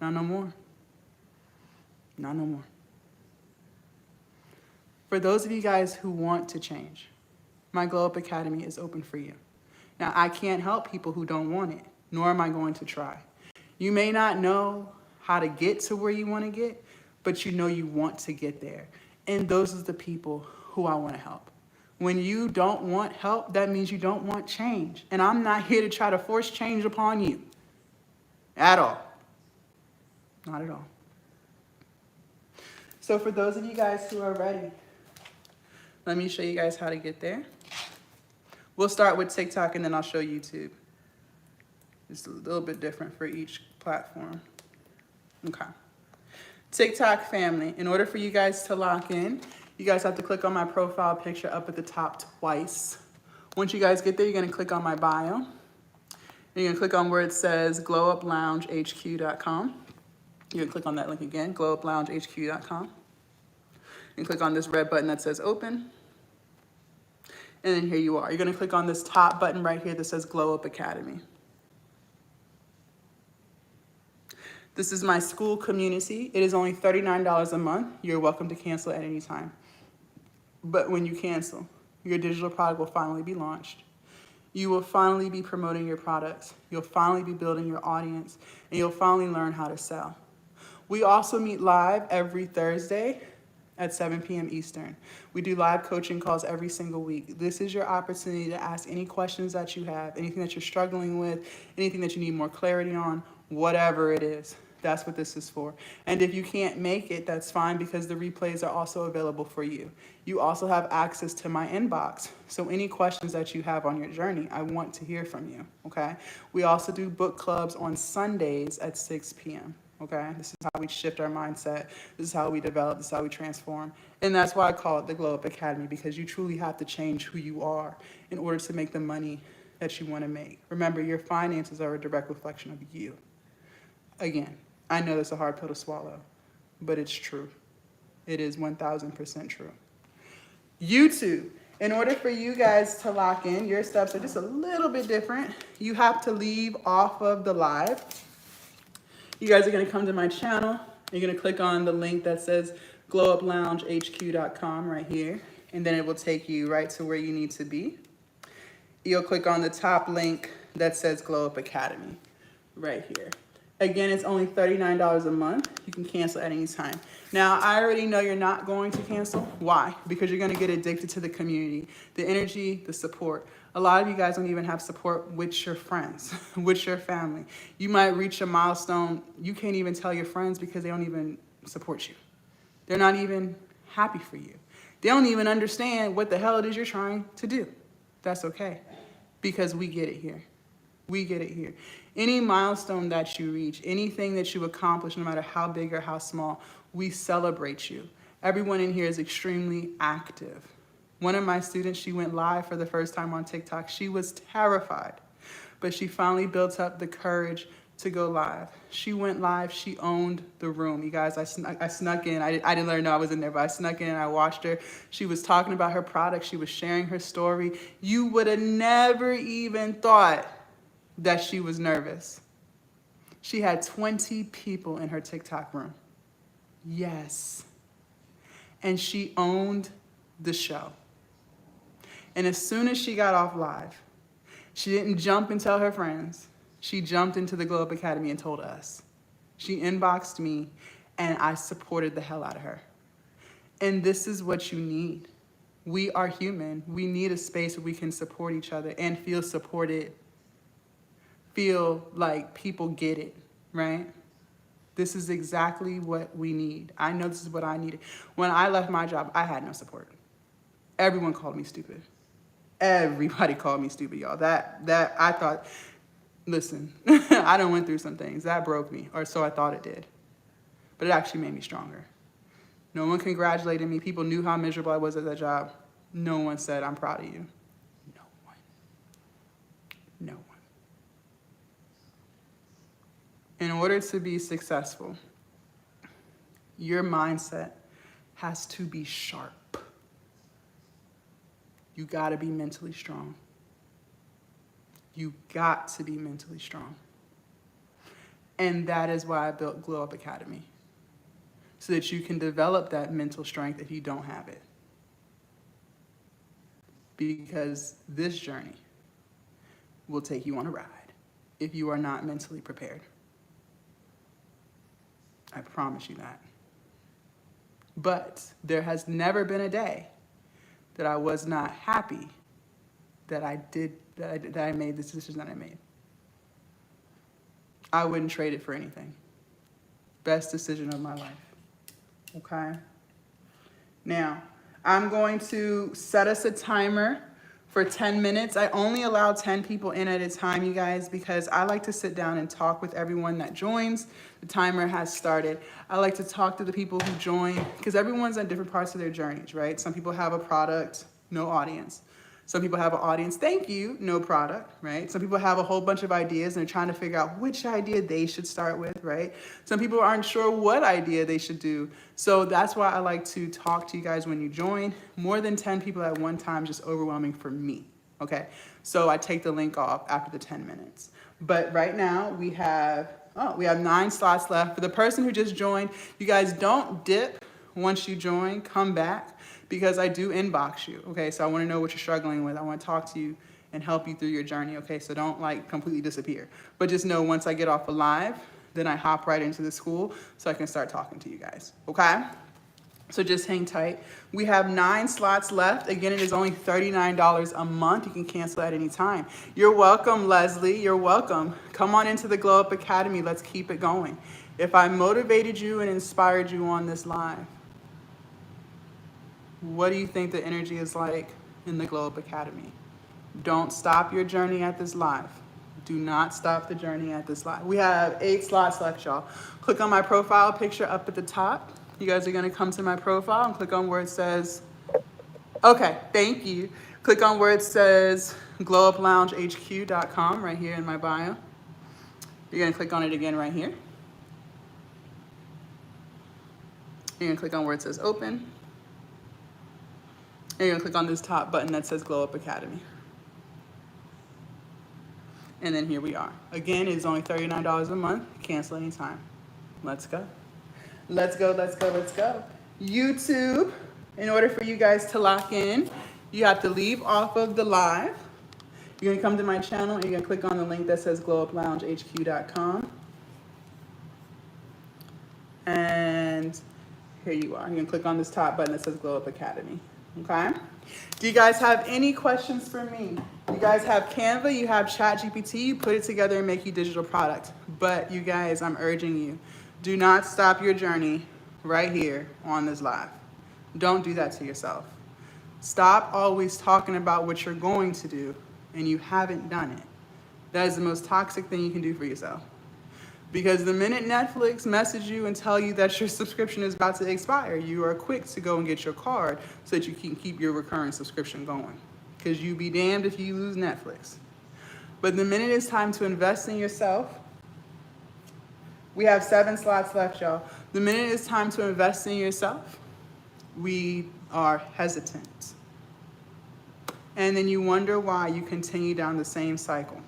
Not no more. Not no more. For those of you guys who want to change, my Glow Up Academy is open for you. Now, I can't help people who don't want it, nor am I going to try. You may not know how to get to where you want to get, but you know you want to get there. And those are the people who I want to help. When you don't want help, that means you don't want change. And I'm not here to try to force change upon you. At all. Not at all. So for those of you guys who are ready, let me show you guys how to get there. We'll start with TikTok and then I'll show YouTube. It's a little bit different for each platform. Okay. TikTok family, in order for you guys to lock in, you guys have to click on my profile picture up at the top twice. Once you guys get there, you're gonna click on my bio. You're gonna click on where it says glowuploungehq.com. You're gonna click on that link again, glowuploungehq.com. And click on this red button that says open. And then here you are. You're gonna click on this top button right here that says Glow Up Academy. This is my Skool community. It is only $39 a month. You're welcome to cancel at any time. But when you cancel, your digital product will finally be launched. You will finally be promoting your products. You'll finally be building your audience, and you'll finally learn how to sell. We also meet live every Thursday at 7 p.m. Eastern. We do live coaching calls every single week. This is your opportunity to ask any questions that you have, anything that you're struggling with, anything that you need more clarity on, whatever it is. That's what this is for. And if you can't make it, that's fine, because the replays are also available for you. You also have access to my inbox. So any questions that you have on your journey, I want to hear from you, okay? We also do book clubs on Sundays at 6 p.m., okay? This is how we shift our mindset. This is how we develop. This is how we transform. And that's why I call it the Glow Up Academy, because you truly have to change who you are in order to make the money that you want to make. Remember, your finances are a direct reflection of you. Again, I know that's a hard pill to swallow, but it's true. It is 1000% true. YouTube, in order for you guys to lock in, your steps are just a little bit different. You have to leave off of the live. You guys are gonna come to my channel. You're gonna click on the link that says glowuploungehq.com right here, and then it will take you right to where you need to be. You'll click on the top link that says Glow Up Academy right here. Again, it's only $39 a month. You can cancel at any time. Now, I already know you're not going to cancel. Why? Because you're going to get addicted to the community, the energy, the support. A lot of you guys don't even have support with your friends, with your family. You might reach a milestone. You can't even tell your friends because they don't even support you. They're not even happy for you. They don't even understand what the hell it is you're trying to do. That's okay, because we get it here. We get it here. Any milestone that you reach, anything that you accomplish, no matter how big or how small, we celebrate you. Everyone in here is extremely active. One of my students, she went live for the first time on TikTok. She was terrified, but she finally built up the courage to go live. She went live, she owned the room. You guys, I snuck in. I didn't let her know I was in there, but I snuck in and I watched her. She was talking about her product. She was sharing her story. You would have never even thought that she was nervous. She had 20 people in her TikTok room. Yes. And she owned the show. And as soon as she got off live, she didn't jump and tell her friends. She jumped into the Glow Up Academy and told us. She inboxed me, and I supported the hell out of her. And this is what you need. We are human. We need a space where we can support each other and feel supported. Feel like people get it, right? This is exactly what we need. I know this is what I needed. When I left my job, I had no support. Everyone called me stupid. Everybody called me stupid, y'all. That I thought, listen, I done went through some things. That broke me, or so I thought it did. But it actually made me stronger. No one congratulated me. People knew how miserable I was at that job. No one said, I'm proud of you. No one. No one. In order to be successful, your mindset has to be sharp. You gotta be mentally strong. You got to be mentally strong. And that is why I built Glow Up Academy, so that you can develop that mental strength if you don't have it. Because this journey will take you on a ride if you are not mentally prepared. I promise you that. But there has never been a day that I was not happy that I made this decision that I made. I wouldn't trade it for anything. Best decision of my life. Okay? Now, I'm going to set us a timer for 10 minutes. I only allow 10 people in at a time, you guys, because I like to sit down and talk with everyone that joins. The timer has started. I like to talk to the people who join, because everyone's at different parts of their journeys, right? Some people have a product, no audience. Some people have an audience, thank you, no product, right? Some people have a whole bunch of ideas and they're trying to figure out which idea they should start with, right? Some people aren't sure what idea they should do. So that's why I like to talk to you guys when you join. More than 10 people at one time is just overwhelming for me, okay? So I take the link off after the 10 minutes. But right now we have 9 slots left. For the person who just joined, you guys don't dip once you join, come back, because I do inbox you, okay? So I want to know what you're struggling with. I want to talk to you and help you through your journey, okay? So don't like completely disappear. But just know once I get off of live, then I hop right into the school so I can start talking to you guys, okay? So just hang tight. We have 9 slots left. Again, it is only $39 a month. You can cancel at any time. You're welcome, Leslie. You're welcome. Come on into the Glow Up Academy. Let's keep it going. If I motivated you and inspired you on this live, what do you think the energy is like in the Glow Up Academy? Don't stop your journey at this live. Do not stop the journey at this live. We have 8 slots left, y'all. Click on my profile picture up at the top. You guys are gonna come to my profile and click on where it says, okay, thank you. Click on where it says glowuploungehq.com right here in my bio. You're gonna click on it again right here. You're gonna click on where it says open. And you're gonna click on this top button that says Glow Up Academy. And then here we are. Again, it's only $39 a month. Cancel anytime. Let's go. Let's go, let's go, let's go. YouTube, in order for you guys to lock in, you have to leave off of the live. You're gonna come to my channel and you're gonna click on the link that says glowuploungehq.com. And here you are. You're gonna click on this top button that says Glow Up Academy. Okay? Do you guys have any questions for me? You guys have Canva, you have ChatGPT, you put it together and make your digital product. But you guys, I'm urging you, do not stop your journey right here on this live. Don't do that to yourself. Stop always talking about what you're going to do and you haven't done it. That is the most toxic thing you can do for yourself. Because the minute Netflix message you and tell you that your subscription is about to expire, you are quick to go and get your card so that you can keep your recurring subscription going. Because you be damned if you lose Netflix. But the minute it's time to invest in yourself, we have 7 slots left, y'all. The minute it's time to invest in yourself, we are hesitant. And then you wonder why you continue down the same cycle.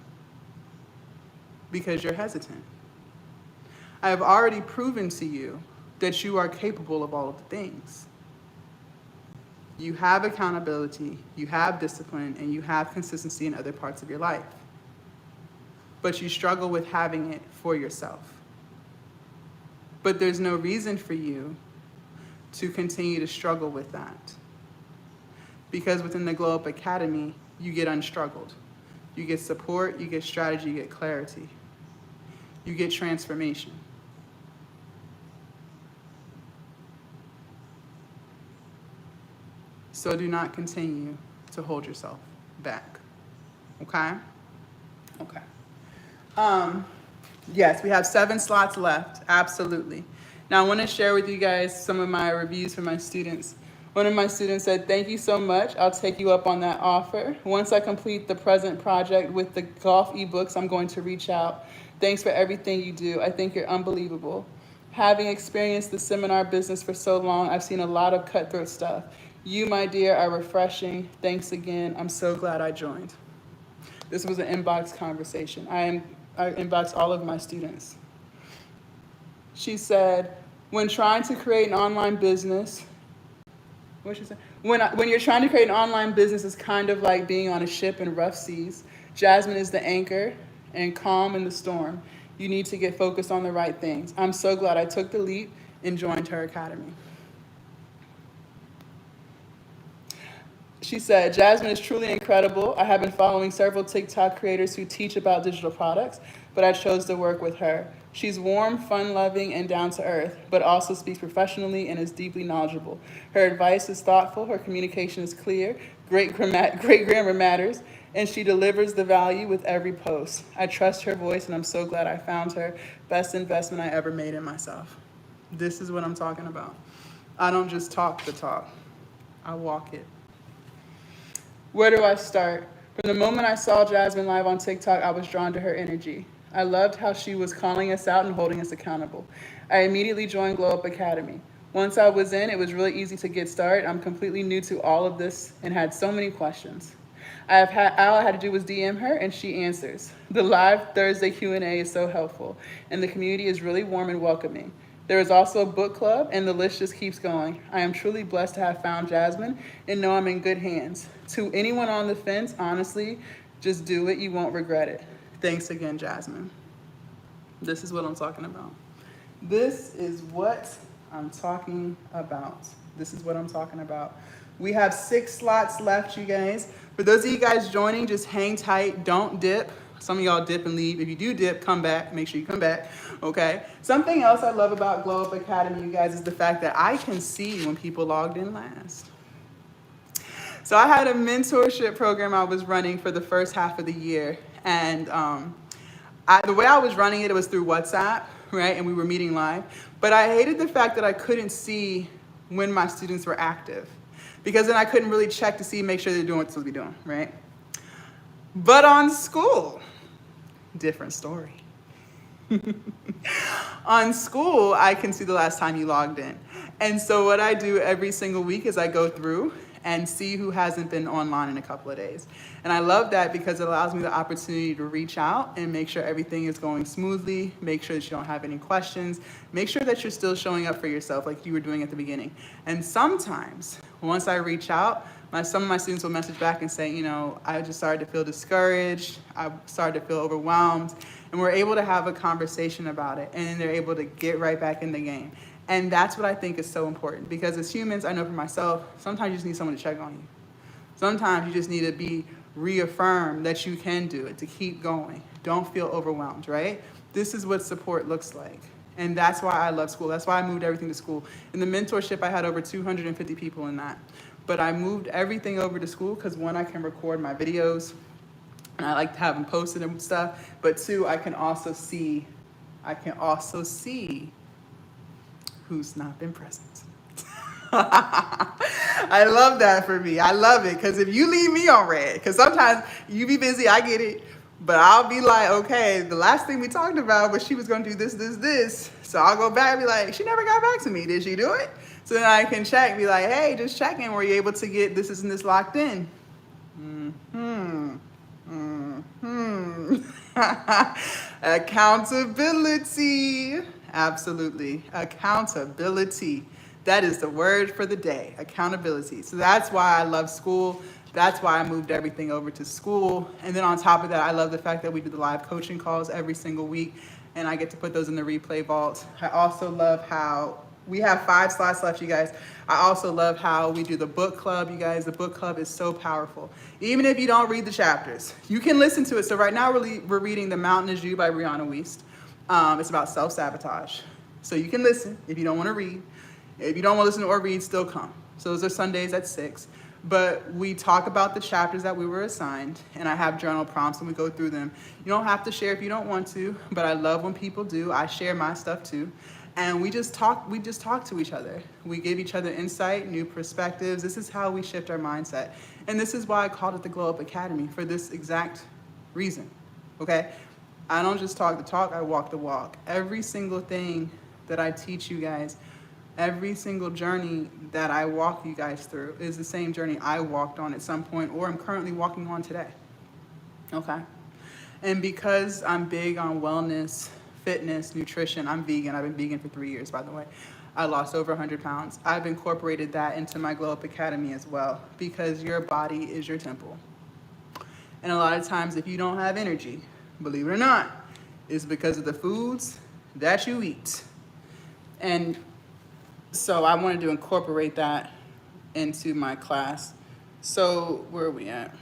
Because you're hesitant. I have already proven to you that you are capable of all of the things. You have accountability, you have discipline, and you have consistency in other parts of your life. But you struggle with having it for yourself. But there's no reason for you to continue to struggle with that. Because within the Glow Up Academy, you get unstruggled. You get support, you get strategy, you get clarity. You get transformation. So do not continue to hold yourself back. Okay? Okay. Yes, we have 7 slots left. Absolutely. Now I want to share with you guys some of my reviews from my students. One of my students said, "Thank you so much. I'll take you up on that offer. Once I complete the present project with the golf ebooks, I'm going to reach out. Thanks for everything you do. I think you're unbelievable. Having experienced the seminar business for so long, I've seen a lot of cutthroat stuff. You, my dear, are refreshing. Thanks again. I'm so glad I joined." This was an inbox conversation. I inbox all of my students. She said, when trying to create an online business, what she said? When you're trying to create an online business, it's kind of like being on a ship in rough seas. Jasmine is the anchor and calm in the storm. You need to get focused on the right things. I'm so glad I took the leap and joined her academy. She said, Jasmine is truly incredible. I have been following several TikTok creators who teach about digital products, but I chose to work with her. She's warm, fun-loving, and down to earth, but also speaks professionally and is deeply knowledgeable. Her advice is thoughtful, her communication is clear, great grammar matters, and she delivers the value with every post. I trust her voice, and I'm so glad I found her. Best investment I ever made in myself. This is what I'm talking about. I don't just talk the talk. I walk it. Where do I start? From the moment I saw Jasmine live on TikTok, I was drawn to her energy. I loved how she was calling us out and holding us accountable. I immediately joined Glow Up Academy. Once I was in, it was really easy to get started. I'm completely new to all of this and had so many questions. All I had to do was DM her and she answers. The live Thursday Q&A is so helpful and the community is really warm and welcoming. There is also a book club and the list just keeps going. I am truly blessed to have found Jasmine and know I'm in good hands. To anyone on the fence, honestly, just do it. You won't regret it. Thanks again, Jasmine. This is what I'm talking about. This is what I'm talking about. This is what I'm talking about. We have 6 slots left, you guys. For those of you guys joining, just hang tight. Don't dip. Some of y'all dip and leave. If you do dip, come back. Make sure you come back, okay? Something else I love about Glow Up Academy, you guys, is the fact that I can see when people logged in last. So I had a mentorship program I was running for the first half of the year. And the way I was running it, it was through WhatsApp, right? And we were meeting live. But I hated the fact that I couldn't see when my students were active, because then I couldn't really check to see, make sure they're doing what they're supposed to be doing, right? But on Skool, different story. On Skool, I can see the last time you logged in. And so what I do every single week is I go through and see who hasn't been online in a couple of days. And I love that because it allows me the opportunity to reach out and make sure everything is going smoothly, make sure that you don't have any questions, make sure that you're still showing up for yourself like you were doing at the beginning. And sometimes, once I reach out, some of my students will message back and say, you know, I just started to feel discouraged, I started to feel overwhelmed, and we're able to have a conversation about it, and then they're able to get right back in the game. And that's what I think is so important, because as humans, I know for myself, sometimes you just need someone to check on you. Sometimes you just need to be reaffirmed that you can do it, to keep going. Don't feel overwhelmed, right? This is what support looks like. And that's why I love Skool. That's why I moved everything to Skool. In the mentorship, I had over 250 people in that. But I moved everything over to Skool because 1, I can record my videos, and I like to have them posted and stuff. But 2, I can also see who's not been present. I love that for me. I love it because if you leave me on red, because sometimes you be busy, I get it, but I'll be like, okay, the last thing we talked about was she was going to do this, this, this. So I'll go back and be like, she never got back to me. Did she do it? So then I can check and be like, hey, just checking. Were you able to get this and this locked in? Accountability. Absolutely. Accountability. That is the word for the day. Accountability. So that's why I love Skool. That's why I moved everything over to Skool. And then on top of that, I love the fact that we do the live coaching calls every single week, and I get to put those in the replay vault. I also love how we have 5 slots left, you guys. I also love how we do the book club, you guys. The book club is so powerful. Even if you don't read the chapters, you can listen to it. So right now we're reading The Mountain Is You by Brianna Wiest. It's about self-sabotage. So you can listen if you don't want to read. If you don't want to listen or read, still come. So those are Sundays at 6. But we talk about the chapters that we were assigned, and I have journal prompts and we go through them. You don't have to share if you don't want to, but I love when people do. I share my stuff too. And we just talk to each other. We give each other insight, new perspectives. This is how we shift our mindset. And this is why I called it the Glow Up Academy, for this exact reason, okay? I don't just talk the talk, I walk the walk. Every single thing that I teach you guys, every single journey that I walk you guys through is the same journey I walked on at some point, or I'm currently walking on today, okay? And because I'm big on wellness, fitness, nutrition. I'm vegan. I've been vegan for 3 years, by the way. I lost over 100 pounds. I've incorporated that into my Glow Up Academy as well, because your body is your temple. And a lot of times if you don't have energy, believe it or not, it's because of the foods that you eat. And so I wanted to incorporate that into my class. So where are we at?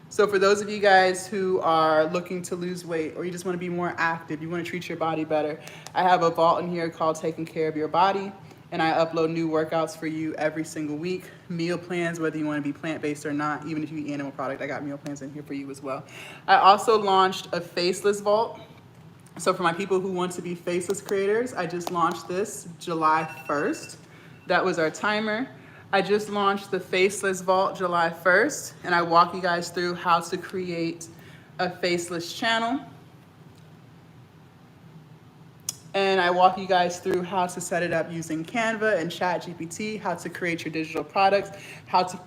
So for those of you guys who are looking to lose weight, or you just want to be more active, you want to treat your body better, I have a vault in here called Taking Care of Your Body, and I upload new workouts for you every single week. Meal plans, whether you want to be plant-based or not, even if you eat animal product, I got meal plans in here for you as well. I also launched a faceless vault. So for my people who want to be faceless creators, I just launched this July 1st. That was our timer. I just launched the Faceless Vault July 1st, and I walk you guys through how to create a faceless channel. And I walk you guys through how to set it up using Canva and ChatGPT, how to create your digital products, how to,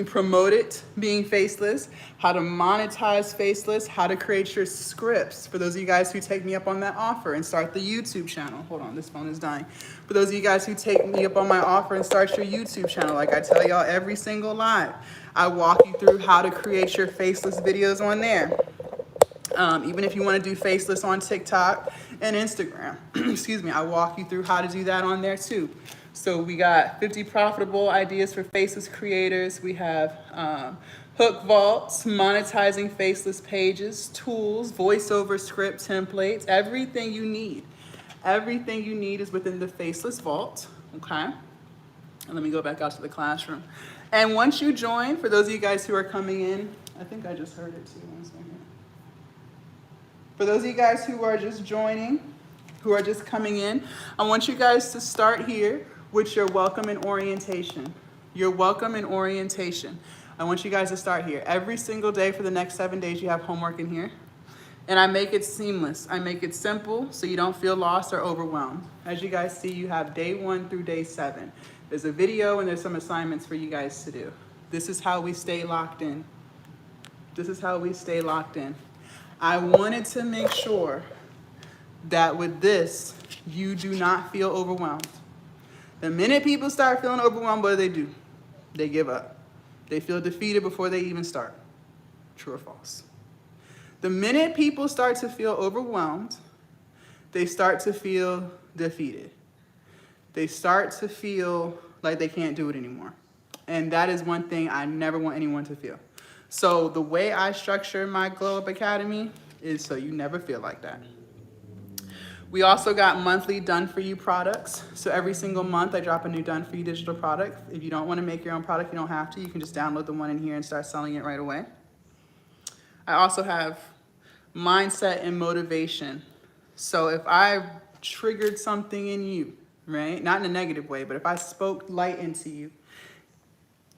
promote it being faceless, how to monetize faceless, how to create your scripts. For those of you guys who take me up on that offer and start the YouTube channel. Hold on, this phone is dying. For those of you guys who take me up on my offer and start your YouTube channel, like I tell y'all every single live, I walk you through how to create your faceless videos on there. Even if you want to do faceless on TikTok and Instagram, I walk you through how to do that on there too. So we got 50 profitable ideas for faceless creators. We have hook vaults, monetizing faceless pages, tools, voiceover script templates, everything you need. Everything you need is within the faceless vault, okay? And let me go back out to the classroom. And once you join, for those of you guys who are coming in, I think I just heard it too, 1 second. For those of you guys who are just joining, who are just coming in, I want you guys to start here with your welcome and orientation. Your welcome and orientation. I want you guys to start here. Every single day for the next 7 days, you have homework in here. And I make it seamless. I make it simple so you don't feel lost or overwhelmed. As you guys see, you have day 1 through day 7. There's a video and there's some assignments for you guys to do. This is how we stay locked in. This is how we stay locked in. I wanted to make sure that with this, you do not feel overwhelmed. The minute people start feeling overwhelmed, what do? They give up. They feel defeated before they even start. True or false? The minute people start to feel overwhelmed, they start to feel defeated. They start to feel like they can't do it anymore. And that is one thing I never want anyone to feel. So the way I structure my Glow Up Academy is so you never feel like that. We also got monthly done-for-you products. So every single month I drop a new done-for-you digital product. If you don't want to make your own product, you don't have to. You can just download the one in here and start selling it right away. I also have mindset and motivation. So if I triggered something in you, right? Not in a negative way, but if I spoke light into you,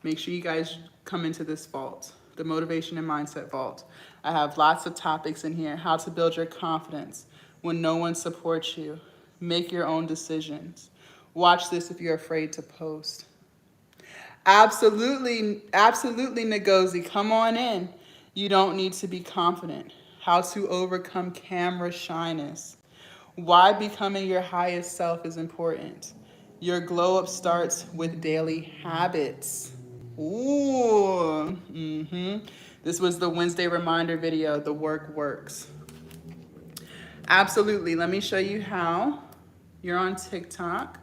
make sure you guys come into this vault, the motivation and mindset vault. I have lots of topics in here. How to build your confidence when no one supports you. Make your own decisions. Watch this if you're afraid to post. Absolutely, absolutely, Ngozi, come on in. You don't need to be confident. How to overcome camera shyness. Why becoming your highest self is important. Your glow up starts with daily habits. Ooh, This was the Wednesday reminder video, the work works. Absolutely, let me show you how. You're on TikTok.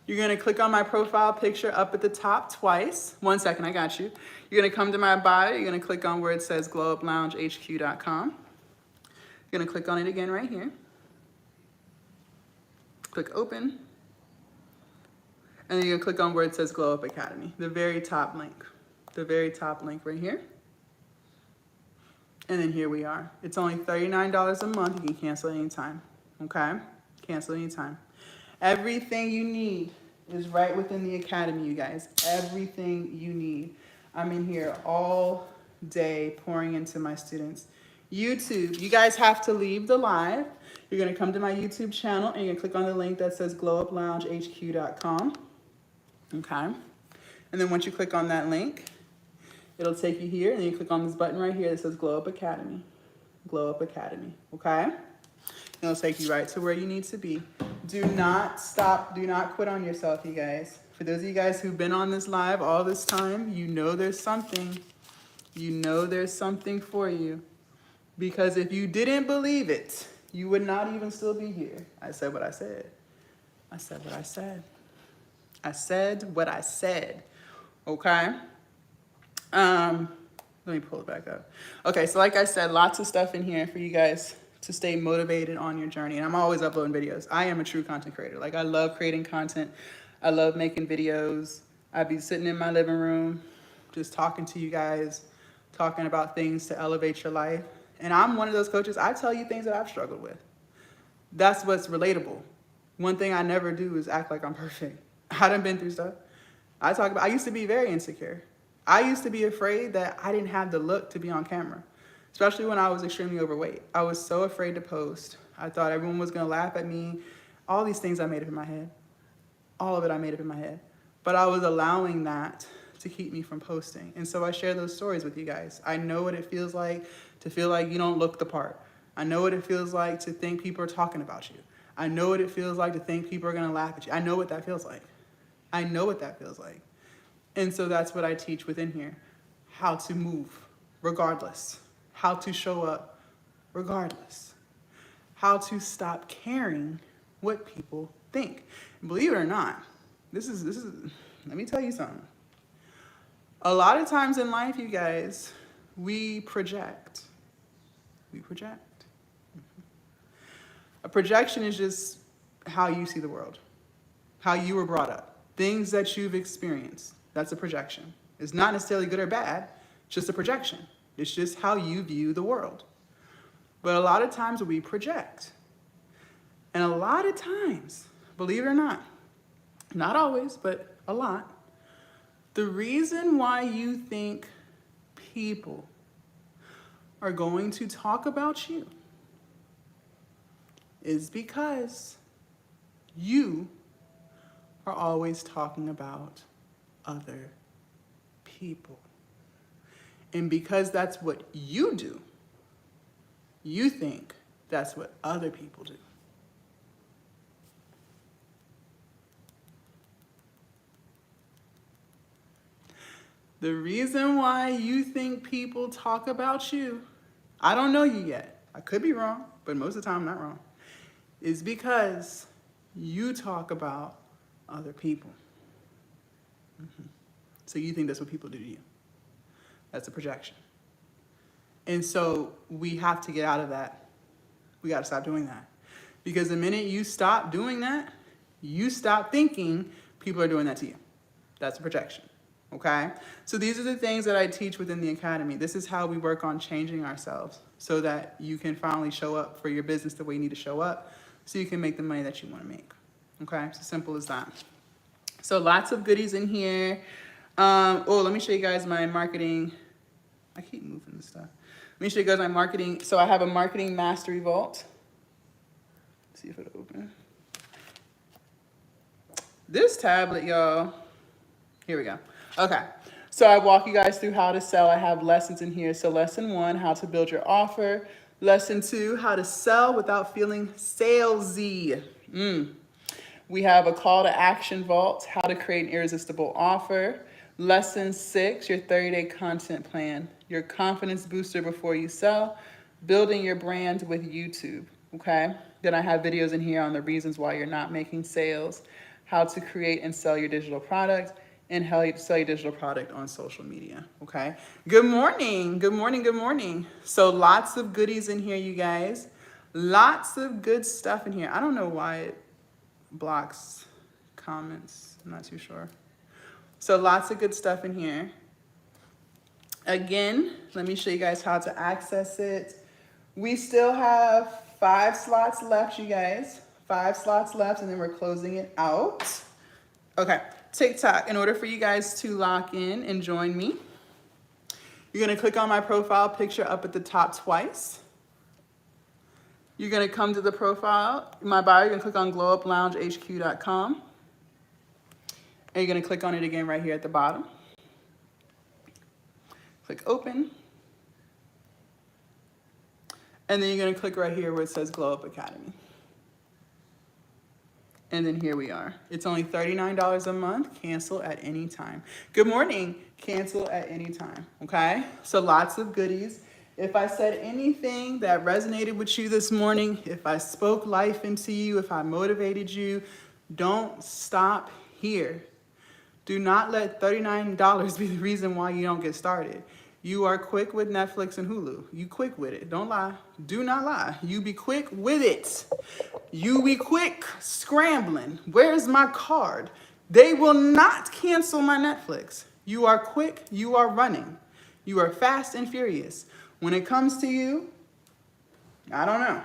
You're gonna click on my profile picture up at the top twice. 1 second, I got you. You're gonna come to my bio, you're gonna click on where it says glowuploungehq.com. You're gonna click on it again right here. Click open. And then you're gonna click on where it says Glow Up Academy, the very top link. The very top link right here. And then here we are. It's only $39 a month. You can cancel anytime, okay? Cancel anytime. Everything you need is right within the academy, you guys. Everything you need. I'm in here all day pouring into my students. YouTube, you guys have to leave the live. You're gonna come to my YouTube channel and you're gonna click on the link that says glowuploungehq.com. Okay, and then once you click on that link, it'll take you here, and then you click on this button right here that says Glow Up Academy. Glow Up Academy, okay? It'll take you right to where you need to be. Do not stop. Do not quit on yourself, you guys. For those of you guys who've been on this live all this time, you know there's something. You know there's something for you. Because if you didn't believe it, you would not even still be here. I said what I said. I said what I said. I said what I said. Okay? Let me pull it back up. Okay, so like I said, lots of stuff in here for you guys to stay motivated on your journey. And I'm always uploading videos. I am a true content creator. Like, I love creating content. I love making videos. I'd be sitting in my living room, just talking to you guys, talking about things to elevate your life. And I'm one of those coaches, I tell you things that I've struggled with. That's what's relatable. One thing I never do is act like I'm perfect. I done been through stuff. I used to be very insecure. I used to be afraid that I didn't have the look to be on camera, especially when I was extremely overweight. I was so afraid to post. I thought everyone was gonna laugh at me. All these things I made up in my head. All of it I made up in my head. But I was allowing that to keep me from posting. And so I share those stories with you guys. I know what it feels like to feel like you don't look the part. I know what it feels like to think people are talking about you. I know what it feels like to think people are gonna laugh at you. I know what that feels like. I know what that feels like. And so that's what I teach within here. How to move regardless. How to show up regardless. How to stop caring what people think. And believe it or not, this is, let me tell you something. A lot of times in life, you guys, we project. We project. A projection is just how you see the world, how you were brought up, things that you've experienced. That's a projection. It's not necessarily good or bad, it's just a projection. It's just how you view the world. But a lot of times we project. And a lot of times, believe it or not always, but a lot, the reason why you think people are going to talk about you is because you are always talking about other people. And because that's what you do, you think that's what other people do. The reason why you think people talk about you, I don't know you yet, I could be wrong, but most of the time I'm not wrong, is because you talk about other people. So you think that's what people do to you. That's a projection. And so we have to get out of that. We got to stop doing that. Because the minute you stop doing that, you stop thinking people are doing that to you. That's a projection. Okay? So these are the things that I teach within the academy. This is how we work on changing ourselves so that you can finally show up for your business the way you need to show up so you can make the money that you want to make. Okay? It's as simple as that. So lots of goodies in here. Let me show you guys my marketing. I keep moving this stuff. Let me show you guys my marketing. So I have a marketing mastery vault. Let's see if it'll open. This tablet, y'all. Here we go. Okay. So I walk you guys through how to sell. I have lessons in here. So lesson 1, how to build your offer. Lesson 2, how to sell without feeling salesy. We have a call to action vault, how to create an irresistible offer. Lesson 6, your 30-day content plan, your confidence booster before you sell, building your brand with YouTube, okay? Then I have videos in here on the reasons why you're not making sales, how to create and sell your digital product, and how you sell your digital product on social media, okay? Good morning, good morning, good morning. So lots of goodies in here, you guys. Lots of good stuff in here. I don't know why it blocks comments, I'm not too sure. So lots of good stuff in here. Again, let me show you guys how to access it. We still have 5 slots left, you guys. 5 slots left, and then we're closing it out. Okay, TikTok. In order for you guys to lock in and join me, you're gonna click on my profile picture up at the top twice. You're gonna come to the profile, my bio, you're gonna click on glowuploungehq.com. And you're gonna click on it again right here at the bottom. Click open. And then you're gonna click right here where it says Glow Up Academy. And then here we are. It's only $39 a month, cancel at any time. Good morning, cancel at any time, okay? So lots of goodies. If I said anything that resonated with you this morning, if I spoke life into you, if I motivated you, don't stop here. Do not let $39 be the reason why you don't get started. You are quick with Netflix and Hulu. You quick with it. Don't lie. Do not lie. You be quick with it. You be quick scrambling. Where's my card? They will not cancel my Netflix. You are quick. You are running. You are fast and furious. When it comes to you, I don't know.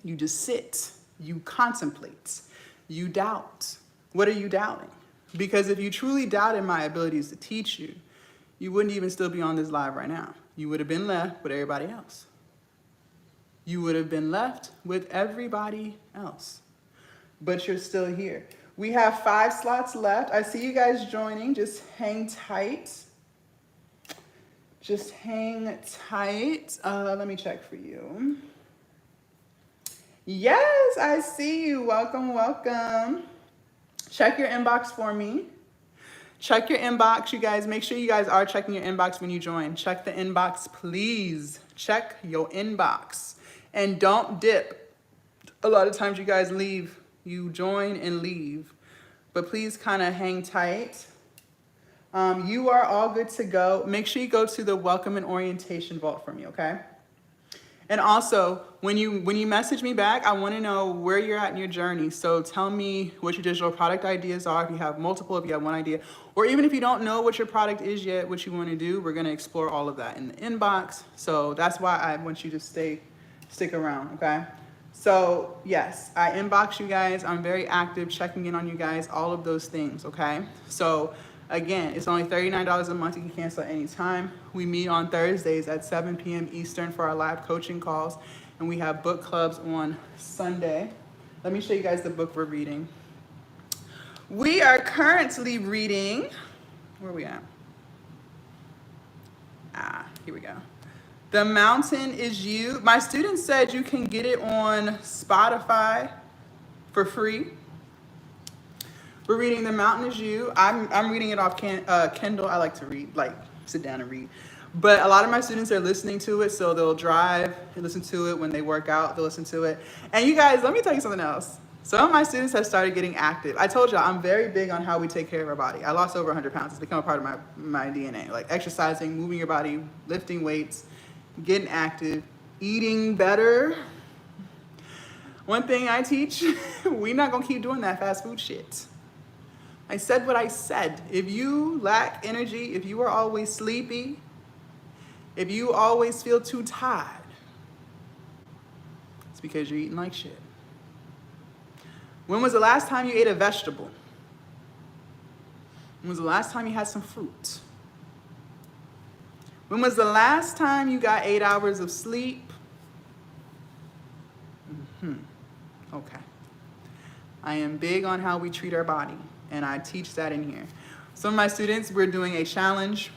You just sit. You contemplate. You doubt. What are you doubting? Because if you truly doubted my abilities to teach you, you wouldn't even still be on this live right now. You would have been left with everybody else. You would have been left with everybody else. But you're still here. We have 5 slots left. I see you guys joining. Just hang tight. Just hang tight. Let me check for you. Yes, I see you. Welcome, welcome. Check your inbox for me. Check your inbox, you guys. Make sure you guys are checking your inbox when you join. Check the inbox, please. Check your inbox. And don't dip. A lot of times you guys leave. You join and leave. But please kind of hang tight. You are all good to go. Make sure you go to the welcome and orientation vault for me, okay? And also, when you message me back, I want to know where you're at in your journey. So tell me what your digital product ideas are, if you have multiple, if you have one idea, or even if you don't know what your product is yet, what you want to do, we're going to explore all of that in the inbox. So that's why I want you to stick around, okay? So yes, I inbox you guys. I'm very active, checking in on you guys, all of those things, okay? So again, it's only $39 a month. You can cancel at any time. We meet on Thursdays at 7 p.m. Eastern for our live coaching calls. And we have book clubs on Sunday. Let me show you guys the book we're reading. We are currently reading, where are we at? Here we go. The Mountain Is You. My students said you can get it on Spotify for free. We're reading The Mountain Is You. I'm reading it off Kindle. I like to read, like sit down and read. But a lot of my students are listening to it, so they'll drive and listen to it. When they work out, they'll listen to it. And you guys, let me tell you something else. Some of my students have started getting active. I told y'all I'm very big on how we take care of our body. I lost over 100 pounds. It's become a part of my DNA. Like exercising, moving your body, lifting weights, getting active, eating better. One thing I teach, we're not gonna keep doing that fast food shit. I said what I said. If you lack energy, if you are always sleepy, if you always feel too tired, it's because you're eating like shit. When was the last time you ate a vegetable? When was the last time you had some fruit? When was the last time you got 8 hours of sleep? Okay. I am big on how we treat our body, and I teach that in here. Some of my students, we're doing a challenge,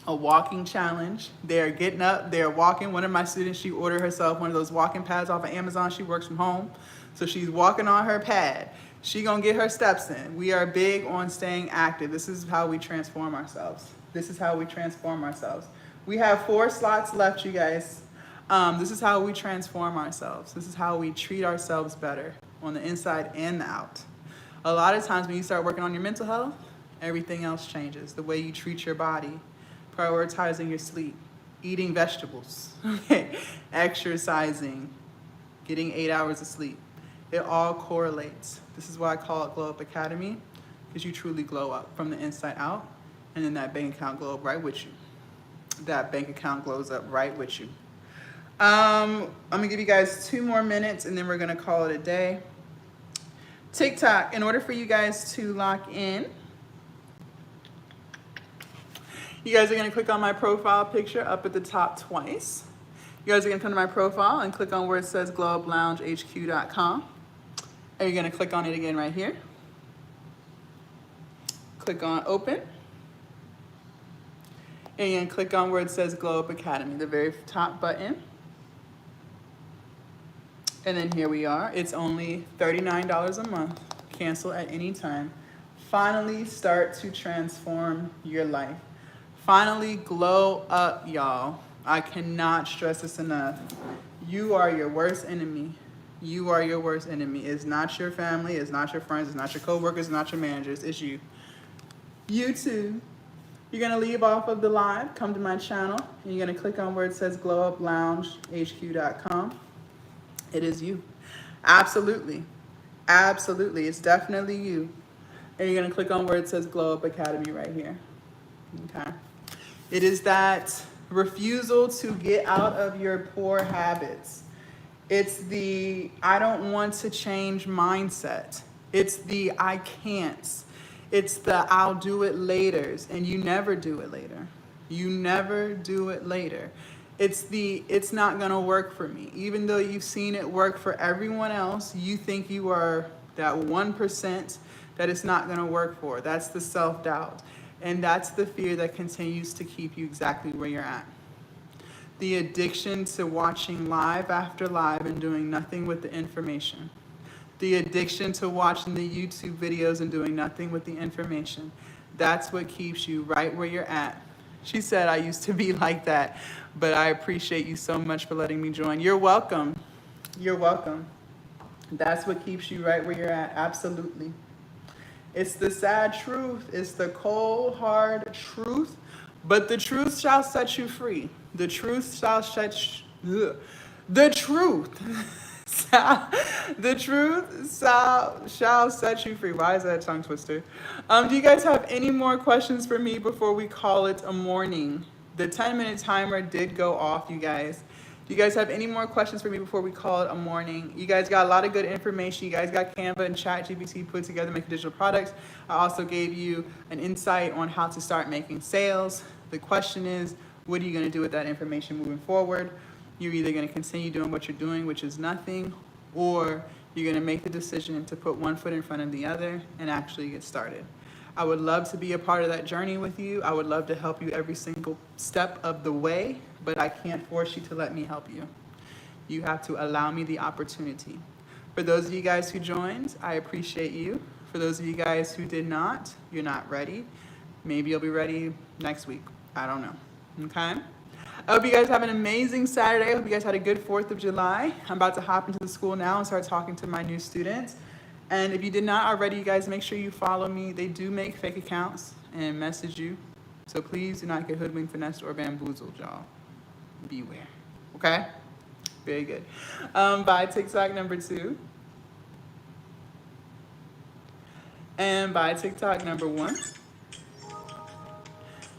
a walking challenge. They're getting up, they're walking. One of my students, she ordered herself one of those walking pads off of Amazon. She works from home. So she's walking on her pad. She gonna get her steps in. We are big on staying active. This is how we transform ourselves. This is how we transform ourselves. We have 4 slots left, you guys. This is how we transform ourselves. This is how we treat ourselves better on the inside and the out. A lot of times when you start working on your mental health, everything else changes. The way you treat your body, prioritizing your sleep, eating vegetables, exercising, getting 8 hours of sleep. It all correlates. This is why I call it Glow Up Academy, because you truly glow up from the inside out, and then that bank account glow up right with you. That bank account glows up right with you. I'm gonna give you guys 2 more minutes, and then we're gonna call it a day. TikTok, in order for you guys to lock in, you guys are gonna click on my profile picture up at the top twice. You guys are gonna come to my profile and click on where it says glowuploungehq.com. And you're gonna click on it again right here. Click on open. And you're gonna click on where it says Glow Up Academy, the very top button. And then here we are. It's only $39 a month. Cancel at any time. Finally start to transform your life. Finally glow up, y'all. I cannot stress this enough. You are your worst enemy. You are your worst enemy. It's not your family, it's not your friends, it's not your coworkers, it's not your managers, it's you. You too. You're gonna leave off of the live, come to my channel, and you're gonna click on where it says glowuploungehq.com. It is you. Absolutely. Absolutely. It's definitely you. And you're gonna click on where it says Glow Up Academy right here. Okay. It is that refusal to get out of your poor habits. It's the I don't want to change mindset. It's the I can't. It's the I'll do it laters, and you never do it later. You never do it later. It's the it's not gonna work for me. Even though you've seen it work for everyone else, you think you are that 1% that it's not gonna work for. That's the self-doubt. And that's the fear that continues to keep you exactly where you're at. The addiction to watching live after live and doing nothing with the information. The addiction to watching the YouTube videos and doing nothing with the information. That's what keeps you right where you're at. She said, I used to be like that, but I appreciate you so much for letting me join. You're welcome. You're welcome. That's what keeps you right where you're at. Absolutely. It's the sad truth. It's the cold, hard truth. But the truth shall set you free. The truth shall set you... The truth. The truth shall set you free. Why is that a tongue twister? Do you guys have any more questions for me before we call it a morning? The 10-minute timer did go off, you guys. Do you guys have any more questions for me before we call it a morning? You guys got a lot of good information. You guys got Canva and ChatGPT put together making digital products. I also gave you an insight on how to start making sales. The question is, what are you going to do with that information moving forward? You're either going to continue doing what you're doing, which is nothing, or you're going to make the decision to put one foot in front of the other and actually get started. I would love to be a part of that journey with you. I would love to help you every single step of the way, but I can't force you to let me help you. You have to allow me the opportunity. For those of you guys who joined, I appreciate you. For those of you guys who did not, you're not ready. Maybe you'll be ready next week. I don't know. Okay? I hope you guys have an amazing Saturday. I hope you guys had a good 4th of July. I'm about to hop into the school now and start talking to my new students. And if you did not already, you guys make sure you follow me. They do make fake accounts and message you. So please do not get hoodwinked, finessed, or bamboozled, y'all. Beware. Okay? Very good. By TikTok number 2. And by TikTok number 1.